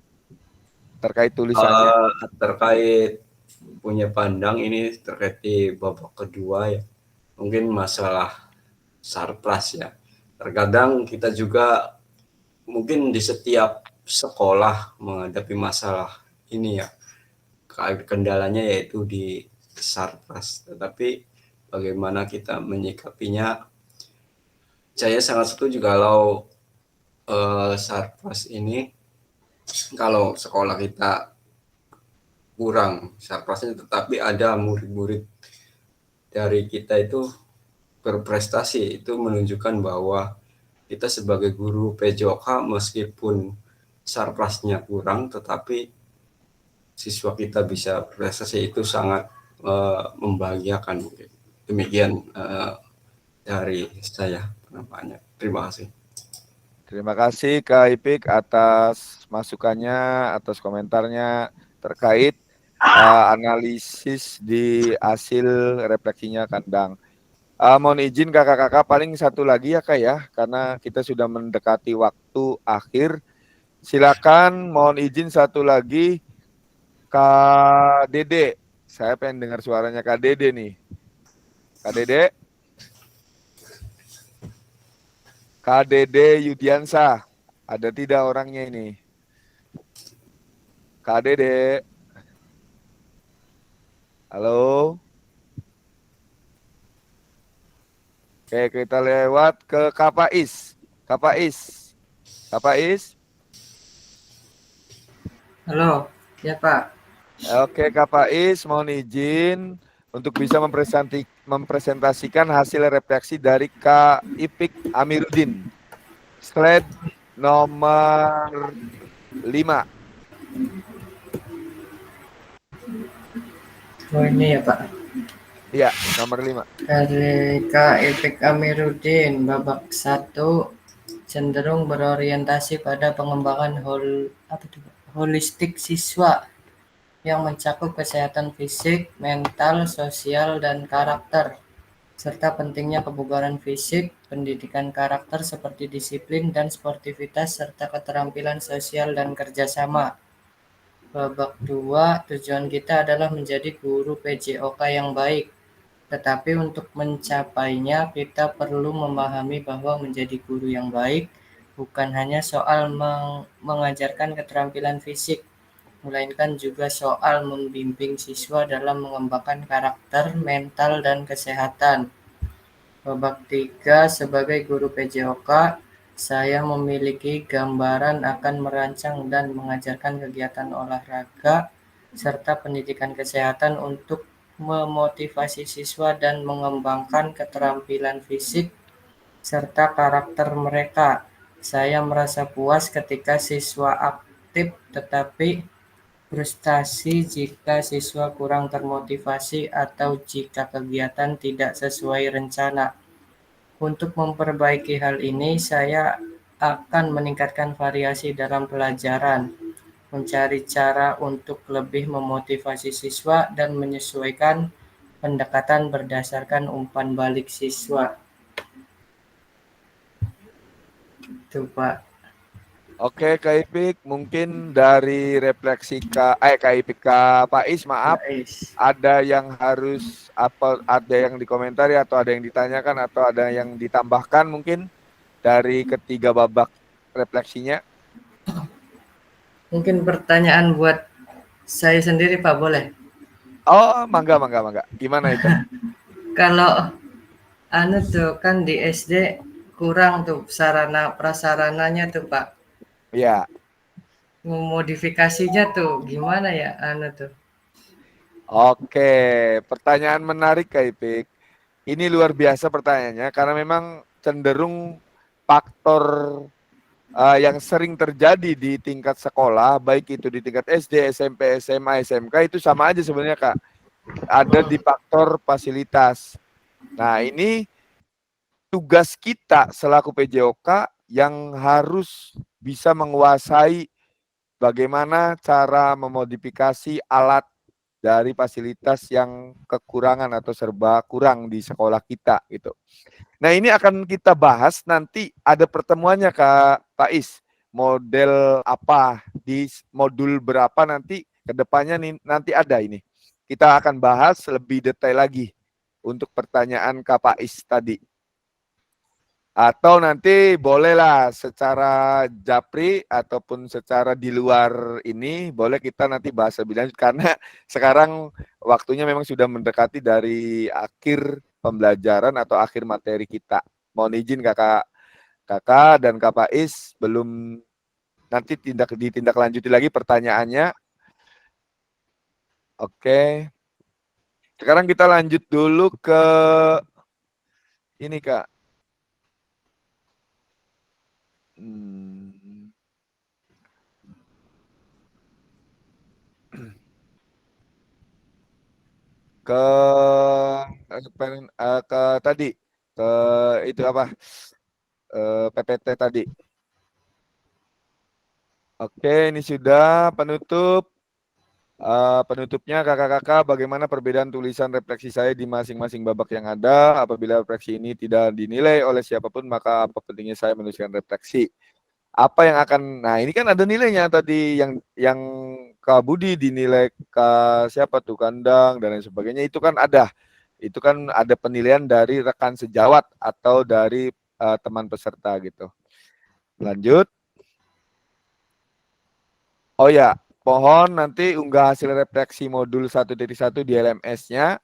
terkait tulisannya? Terkait punya Pandang ini terkait di babak kedua ya, mungkin masalah sarpras ya. Terkadang kita juga mungkin di setiap sekolah menghadapi masalah ini ya. Kendalanya yaitu di Sarpras. Tetapi bagaimana kita menyikapinya, saya sangat setuju kalau Sarpras ini, kalau sekolah kita kurang Sarprasnya, tetapi ada murid-murid dari kita itu berprestasi, itu menunjukkan bahwa kita sebagai guru PJOK meskipun Sarprasnya kurang, tetapi siswa kita bisa berprestasi, itu sangat membahagiakan. Demikian dari saya penampakannya. Terima kasih. Terima kasih Kak Ipik atas masukannya, atas komentarnya terkait analisis di hasil refleksinya kandang. Mohon izin kakak-kakak, paling satu lagi ya Kak ya, karena kita sudah mendekati waktu akhir. Silakan, mohon izin satu lagi Kak Dede. Saya pengen dengar suaranya Kak Dede nih. Kak Dede. Kak Dede Yudiansa. Ada tidak orangnya ini? Kak Dede. Halo. Oke, kita lewat ke Kak Faiz. Kak Faiz. Kak Faiz. Halo, ya Pak. Oke, Kak Faiz, mohon izin untuk bisa mempresentasikan hasil refleksi dari Kak Ipik Amiruddin. Slide nomor 5. Oh ini ya Pak. Iya, nomor 5. Dari Kak Ipik Amiruddin, babak 1 cenderung berorientasi pada pengembangan holistik siswa yang mencakup kesehatan fisik, mental, sosial, dan karakter, serta pentingnya kebugaran fisik, pendidikan karakter seperti disiplin dan sportivitas, serta keterampilan sosial dan kerjasama. Babak 2, tujuan kita adalah menjadi guru PJOK yang baik. Tetapi untuk mencapainya, kita perlu memahami bahwa menjadi guru yang baik bukan hanya soal mengajarkan keterampilan fisik, melainkan juga soal membimbing siswa dalam mengembangkan karakter, mental, dan kesehatan. Babak 3, sebagai guru PJOK, saya memiliki gambaran akan merancang dan mengajarkan kegiatan olahraga serta pendidikan kesehatan untuk memotivasi siswa dan mengembangkan keterampilan fisik serta karakter mereka. Saya merasa puas ketika siswa aktif, tetapi frustasi jika siswa kurang termotivasi atau jika kegiatan tidak sesuai rencana. Untuk memperbaiki hal ini, saya akan meningkatkan variasi dalam pelajaran, mencari cara untuk lebih memotivasi siswa, dan menyesuaikan pendekatan berdasarkan umpan balik siswa. Itu Pak. Oke, Kak Ipik, mungkin dari refleksi Kak Ipik, Kak Faiz, maaf, ada yang harus ada yang dikomentari atau ada yang ditanyakan atau ada yang ditambahkan mungkin dari ketiga babak refleksinya? Mungkin pertanyaan buat saya sendiri Pak, boleh? Oh, mangga. Gimana itu? Kalau tuh kan di SD kurang tuh sarana prasarananya tuh Pak. Iya. Memodifikasinya tuh gimana ya tuh? Oke, pertanyaan menarik Kak Ipik. Ini luar biasa pertanyaannya karena memang cenderung faktor yang sering terjadi di tingkat sekolah, baik itu di tingkat SD, SMP, SMA, SMK, itu sama aja sebenarnya Kak. Ada di faktor fasilitas. Nah, ini tugas kita selaku PJOK yang harus bisa menguasai bagaimana cara memodifikasi alat dari fasilitas yang kekurangan atau serba kurang di sekolah kita gitu. Nah, ini akan kita bahas nanti, ada pertemuannya Kak Faiz. Model apa di modul berapa nanti kedepannya nih, nanti ada ini. Kita akan bahas lebih detail lagi untuk pertanyaan Kak Faiz tadi. Atau nanti bolehlah secara japri ataupun secara di luar ini boleh kita nanti bahas lebih lanjut karena sekarang waktunya memang sudah mendekati dari akhir pembelajaran atau akhir materi kita. Mohon izin kakak dan Kak Faiz belum nanti ditindaklanjuti lagi pertanyaannya. Oke. Sekarang kita lanjut dulu ke ini Kak. Ke tadi ke itu apa PPT tadi. Oke, ini sudah penutup. Penutupnya kakak-kakak, bagaimana perbedaan tulisan refleksi saya di masing-masing babak yang ada? Apabila refleksi ini tidak dinilai oleh siapapun, maka apa pentingnya saya menuliskan refleksi? Apa yang akan, nah ini kan ada nilainya tadi yang Kak Budi dinilai ke siapa tuh kandang dan lain sebagainya, itu kan ada penilaian dari rekan sejawat atau dari teman peserta gitu. Lanjut. Oh ya, mohon nanti unggah hasil refleksi modul 1.1 di LMS-nya.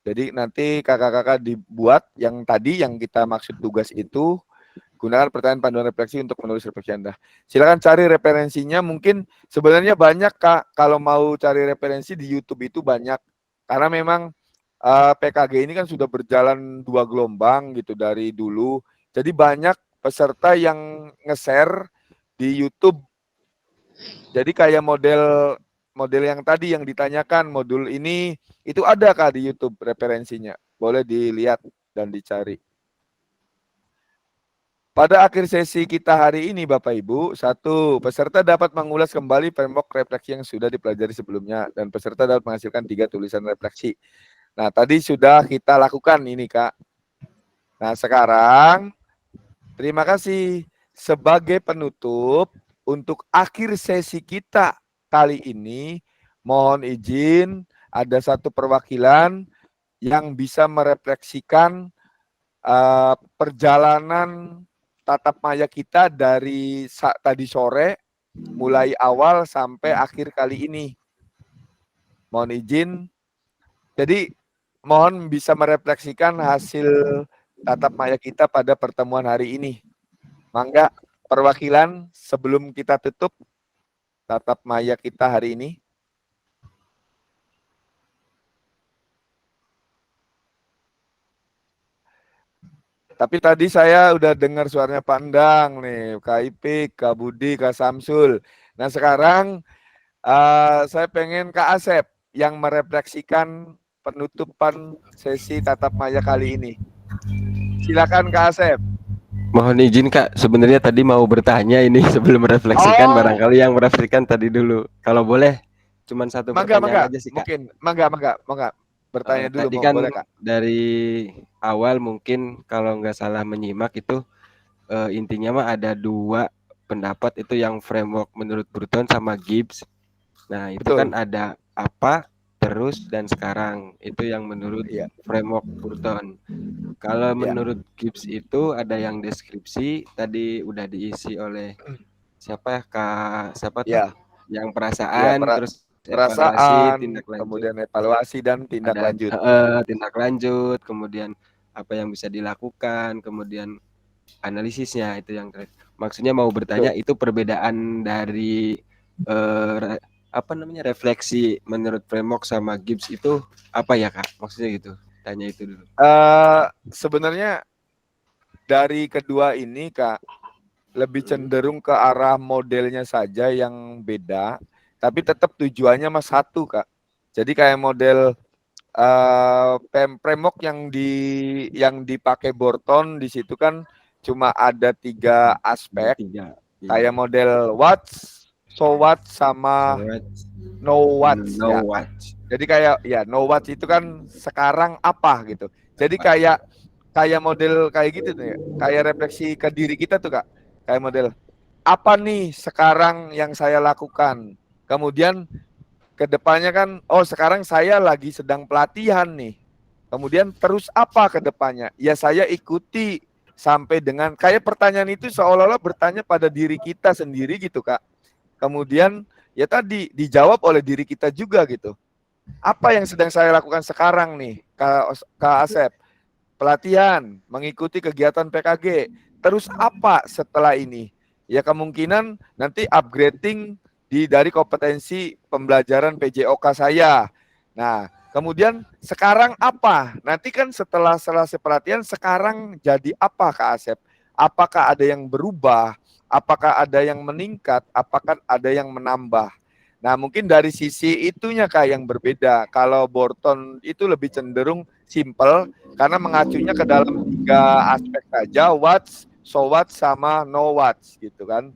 Jadi nanti kakak-kakak dibuat yang tadi yang kita maksud tugas itu, gunakan pertanyaan panduan refleksi untuk menulis refleksi Anda. Silakan cari referensinya, mungkin sebenarnya banyak Kak, kalau mau cari referensi di YouTube itu banyak. Karena memang PKG ini kan sudah berjalan 2 gelombang gitu dari dulu. Jadi banyak peserta yang nge-share di YouTube. Jadi kayak model yang tadi yang ditanyakan, modul ini itu ada Kak di YouTube referensinya. Boleh dilihat dan dicari. Pada akhir sesi kita hari ini Bapak Ibu, 1, peserta dapat mengulas kembali framework refleksi yang sudah dipelajari sebelumnya dan peserta dapat menghasilkan 3 tulisan refleksi. Nah, tadi sudah kita lakukan ini Kak. Nah, sekarang terima kasih. Sebagai penutup untuk akhir sesi kita kali ini, mohon izin ada satu perwakilan yang bisa merefleksikan perjalanan tatap maya kita dari tadi sore, mulai awal sampai akhir kali ini. Mohon izin. Jadi, mohon bisa merefleksikan hasil tatap maya kita pada pertemuan hari ini. Mangga, perwakilan sebelum kita tutup tatap maya kita hari ini. Tapi tadi saya udah dengar suaranya Pandang nih, Kak Ipik, Kak Budi, Kak Samsul. Nah sekarang saya pengen Kak Asep yang merefleksikan penutupan sesi tatap maya kali ini. Silakan Kak Asep. Mohon izin Kak, sebenarnya tadi mau bertanya ini sebelum merefleksikan, barangkali yang merefleksikan tadi dulu. Kalau boleh, cuman satu pertanyaan aja sih Kak. Mungkin, mangga. Bertanya dulu, tadi kan boleh Kak. Dari awal mungkin kalau nggak salah menyimak itu intinya mah ada 2 pendapat itu yang framework menurut Burton sama Gibbs. Nah itu Betul. kan ada apa, terus, dan sekarang. Itu yang menurut framework Burton. Kalau menurut Gibbs itu ada yang deskripsi, tadi udah diisi oleh siapa ya Kak, siapa tuh? Yang perasaan, terus evaluasi, tindak lanjut. Kemudian evaluasi dan tindak lanjut. Tindak lanjut, kemudian apa yang bisa dilakukan, kemudian analisisnya, itu yang maksudnya mau bertanya itu perbedaan dari refleksi menurut framework sama Gibbs itu apa ya Kak? Maksudnya gitu. Tanya itu dulu. Sebenarnya dari kedua ini Kak lebih cenderung ke arah modelnya saja yang beda, tapi tetap tujuannya mas satu Kak. Jadi kayak model framework yang dipakai Burton di situ kan cuma ada 3 aspek. Kayak model what, so what, sama know what. Jadi kayak know what itu kan sekarang apa gitu. Jadi kayak model kayak gitu tuh ya. Kayak refleksi ke diri kita tuh Kak. Kayak model apa nih sekarang yang saya lakukan. Kemudian kedepannya kan, sekarang saya lagi sedang pelatihan nih. Kemudian terus apa kedepannya? Ya saya ikuti sampai dengan kayak pertanyaan itu seolah-olah bertanya pada diri kita sendiri gitu Kak. Kemudian ya tadi dijawab oleh diri kita juga gitu. Apa yang sedang saya lakukan sekarang nih Kak Asep? Pelatihan, mengikuti kegiatan PKG. Terus apa setelah ini? Ya kemungkinan nanti upgrading dari kompetensi pembelajaran PJOK saya. Nah, kemudian sekarang apa? Nanti kan setelah selesai pelatihan, sekarang jadi apa Kak Asep? Apakah ada yang berubah? Apakah ada yang meningkat? Apakah ada yang menambah? Nah, mungkin dari sisi itunya Kak yang berbeda. Kalau Borton itu lebih cenderung simple karena mengacunya ke dalam 3 aspek saja, what's, so what, sama no what's gitu kan.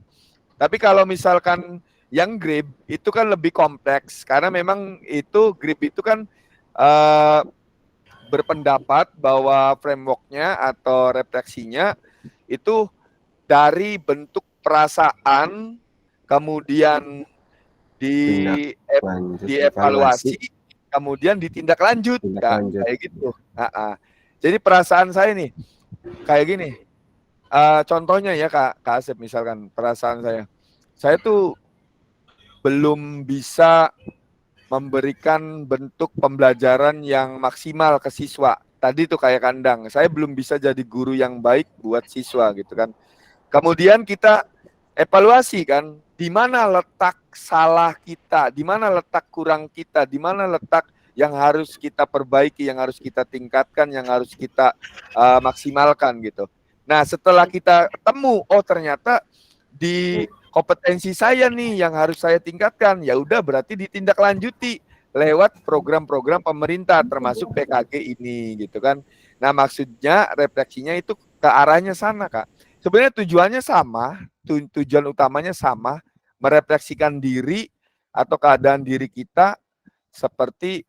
Tapi kalau misalkan yang grip itu kan lebih kompleks karena memang itu grip itu kan berpendapat bahwa frameworknya atau refleksinya itu dari bentuk perasaan kemudian dievaluasi, kemudian ditindaklanjut, kayak gitu. Jadi perasaan saya nih, kayak gini. Contohnya ya Kak Asep misalkan perasaan saya tuh belum bisa memberikan bentuk pembelajaran yang maksimal ke siswa. Tadi tuh kayak kandang, saya belum bisa jadi guru yang baik buat siswa gitu kan. Kemudian kita evaluasi kan, di mana letak salah kita, di mana letak kurang kita, di mana letak yang harus kita perbaiki, yang harus kita tingkatkan, yang harus kita maksimalkan gitu. Nah, setelah kita temu, oh ternyata di kompetensi saya nih yang harus saya tingkatkan, ya udah berarti ditindaklanjuti lewat program-program pemerintah termasuk PKG ini gitu kan. Nah, maksudnya refleksinya itu ke arahnya sana Kak. Sebenarnya tujuannya sama, tujuan utamanya sama, merefleksikan diri atau keadaan diri kita seperti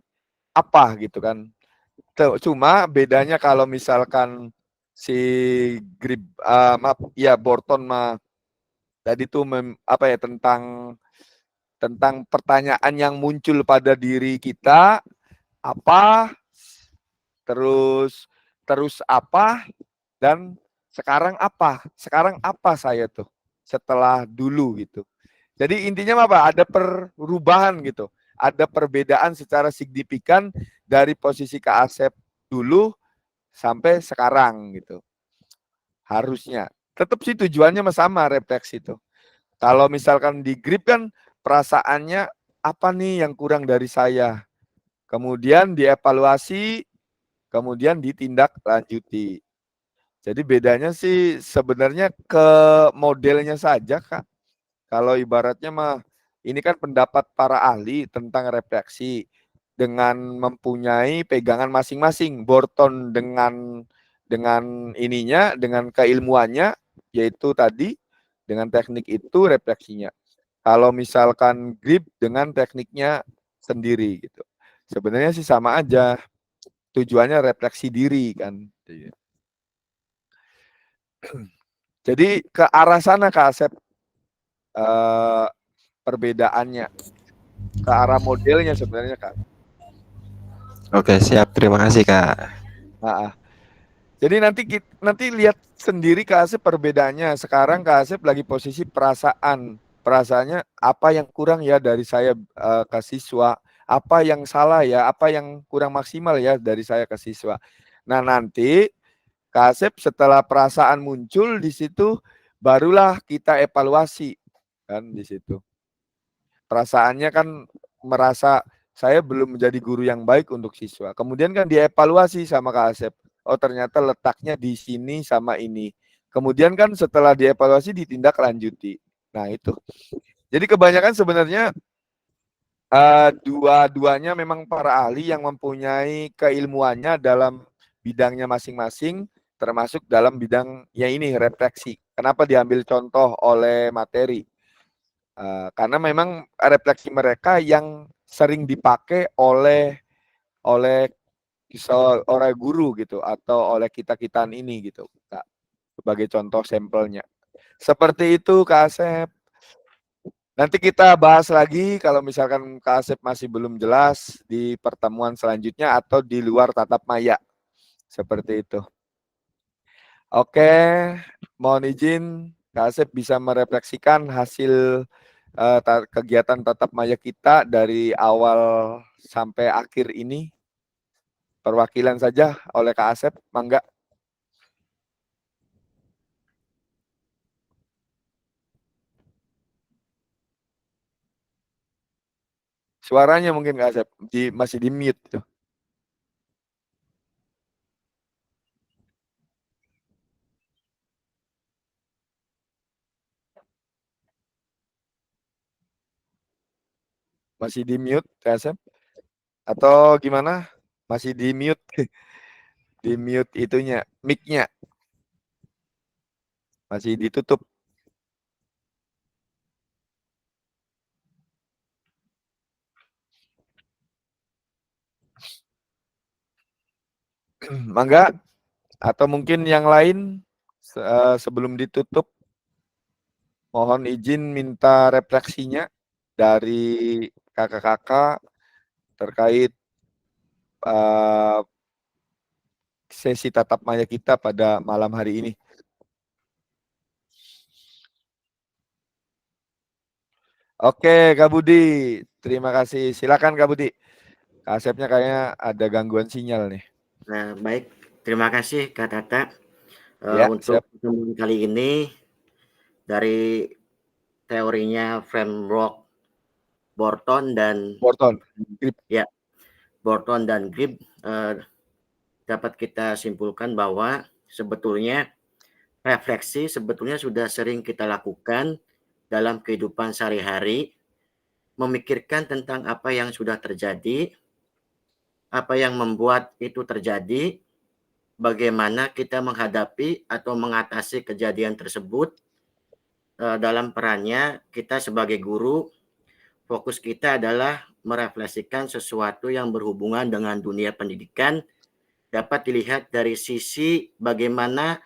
apa gitu kan. Cuma bedanya kalau misalkan si grip Borton mah tadi tuh tentang pertanyaan yang muncul pada diri kita apa, terus apa, dan sekarang apa saya tuh setelah dulu gitu. Jadi intinya apa? Ada perubahan gitu, ada perbedaan secara signifikan dari posisi Kak Asep dulu sampai sekarang gitu. Harusnya tetap sih tujuannya sama refleksi itu. Kalau misalkan di grip kan perasaannya apa nih yang kurang dari saya, kemudian dievaluasi, kemudian ditindaklanjuti. Jadi bedanya sih sebenarnya ke modelnya saja Kak. Kalau ibaratnya mah ini kan pendapat para ahli tentang refleksi dengan mempunyai pegangan masing-masing. Borton dengan ininya, dengan keilmuannya yaitu tadi dengan teknik itu refleksinya. Kalau misalkan grip dengan tekniknya sendiri gitu. Sebenarnya sih sama aja. Tujuannya refleksi diri kan. Jadi ke arah sana Kak Asep perbedaannya, ke arah modelnya sebenarnya Kak. Oke siap, terima kasih Kak. Jadi nanti lihat sendiri Kak Asep perbedaannya. Sekarang Kak Asep lagi posisi perasaannya apa yang kurang ya dari saya ke siswa, apa yang salah ya, apa yang kurang maksimal ya dari saya ke siswa. Nah nanti Kak Asep setelah perasaan muncul di situ barulah kita evaluasi kan di situ. Perasaannya kan merasa saya belum menjadi guru yang baik untuk siswa. Kemudian kan dievaluasi sama Kak Asep. Oh ternyata letaknya di sini sama ini. Kemudian kan setelah dievaluasi ditindaklanjuti. Nah itu. Jadi kebanyakan sebenarnya dua-duanya memang para ahli yang mempunyai keilmuannya dalam bidangnya masing-masing, termasuk dalam bidang ya ini refleksi. Kenapa diambil contoh oleh materi? Karena memang refleksi mereka yang sering dipakai oleh guru gitu atau oleh kita-kitaan ini gitu Kak, sebagai contoh sampelnya. Seperti itu Kak Asep. Nanti kita bahas lagi kalau misalkan Kak Asep masih belum jelas di pertemuan selanjutnya atau di luar tatap maya. Seperti itu. Oke, mohon izin Kak Asep bisa merefleksikan hasil kegiatan tatap maya kita dari awal sampai akhir ini. Perwakilan saja oleh Kak Asep, mangga. Suaranya mungkin Kak Asep masih di mute tuh. Masih di mute Kak Asep? Atau gimana? Masih di mute? Di mute itunya, mic-nya. Masih ditutup. Mangga, atau mungkin yang lain sebelum ditutup, mohon izin minta refleksinya dari kakak-kakak terkait sesi tatap maya kita pada malam hari ini. Oke, Kak Budi, terima kasih. Silakan Kak Budi. Kak Asepnya kayaknya ada gangguan sinyal nih. Nah, baik. Terima kasih Kak Tata. Ya, Untuk siap. pertemuan kali ini dari teorinya framework Borton dan Grip. Ya, Borton dan Grip dapat kita simpulkan bahwa sebetulnya refleksi sebetulnya sudah sering kita lakukan dalam kehidupan sehari-hari, memikirkan tentang apa yang sudah terjadi, apa yang membuat itu terjadi, bagaimana kita menghadapi atau mengatasi kejadian tersebut. Dalam perannya kita sebagai guru, fokus kita adalah merefleksikan sesuatu yang berhubungan dengan dunia pendidikan, dapat dilihat dari sisi bagaimana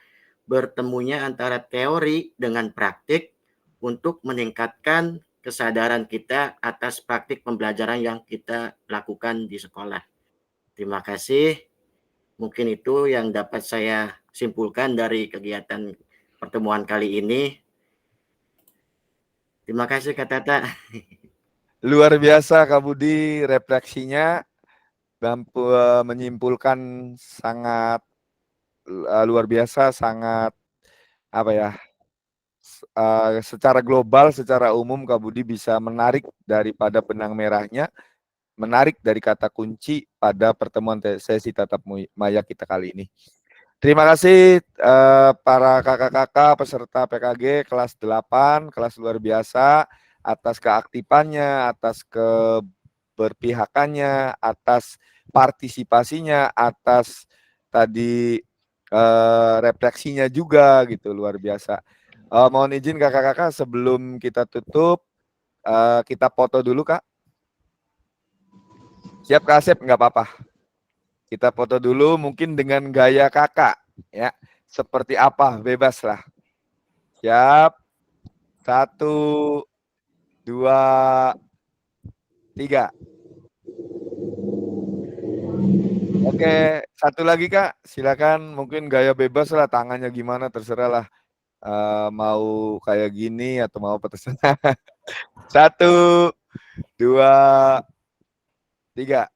bertemunya antara teori dengan praktik untuk meningkatkan kesadaran kita atas praktik pembelajaran yang kita lakukan di sekolah. Terima kasih. Mungkin itu yang dapat saya simpulkan dari kegiatan pertemuan kali ini. Terima kasih Kak Tata. Luar biasa Kak Budi, refleksinya mampu menyimpulkan sangat luar biasa, sangat apa ya, secara global, secara umum Kak Budi bisa menarik daripada benang merahnya, menarik dari kata kunci pada pertemuan sesi tatap maya kita kali ini. Terima kasih para kakak-kakak peserta PKG kelas 8, kelas luar biasa, atas keaktifannya, atas keberpihakannya, atas partisipasinya, atas tadi refleksinya juga gitu, luar biasa. Mohon izin kakak-kakak sebelum kita tutup, kita foto dulu Kak. Siap Kak Asep, nggak apa-apa. Kita foto dulu mungkin dengan gaya kakak, ya. Seperti apa, bebas lah. Siap. 1, 2, 3. Oke, satu lagi Kak, silakan mungkin gaya bebas lah, tangannya gimana terserah lah. Mau kayak gini atau mau apa terserah. 1, 2, 3.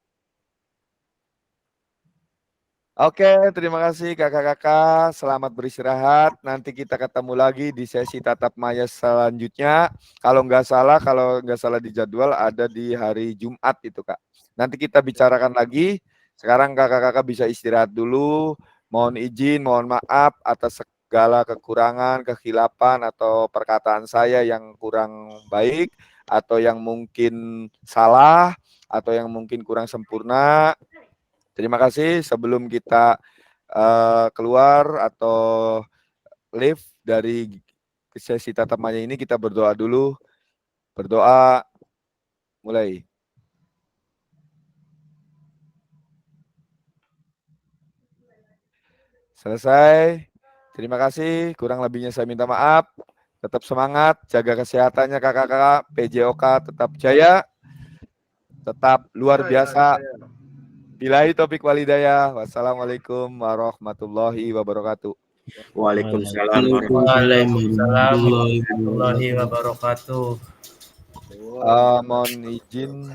Oke, terima kasih kakak-kakak. Selamat beristirahat. Nanti kita ketemu lagi di sesi tatap maya selanjutnya. Kalau nggak salah di jadwal ada di hari Jumat itu Kak. Nanti kita bicarakan lagi. Sekarang kakak-kakak bisa istirahat dulu. Mohon izin, mohon maaf atas segala kekurangan, kekhilafan atau perkataan saya yang kurang baik atau yang mungkin salah atau yang mungkin kurang sempurna. Terima kasih. Sebelum kita keluar atau leave dari sesi tatap maya ini, kita berdoa dulu. Berdoa, mulai. Selesai. Terima kasih. Kurang lebihnya saya minta maaf. Tetap semangat, jaga kesehatannya kakak-kakak. PJOK tetap jaya. Tetap luar biasa. Billahi taufiq walhidayah. Wassalamualaikum warahmatullahi wabarakatuh. Waalaikumsalam Waalaikumsalam warahmatullahi wabarakatuh. Mohon izin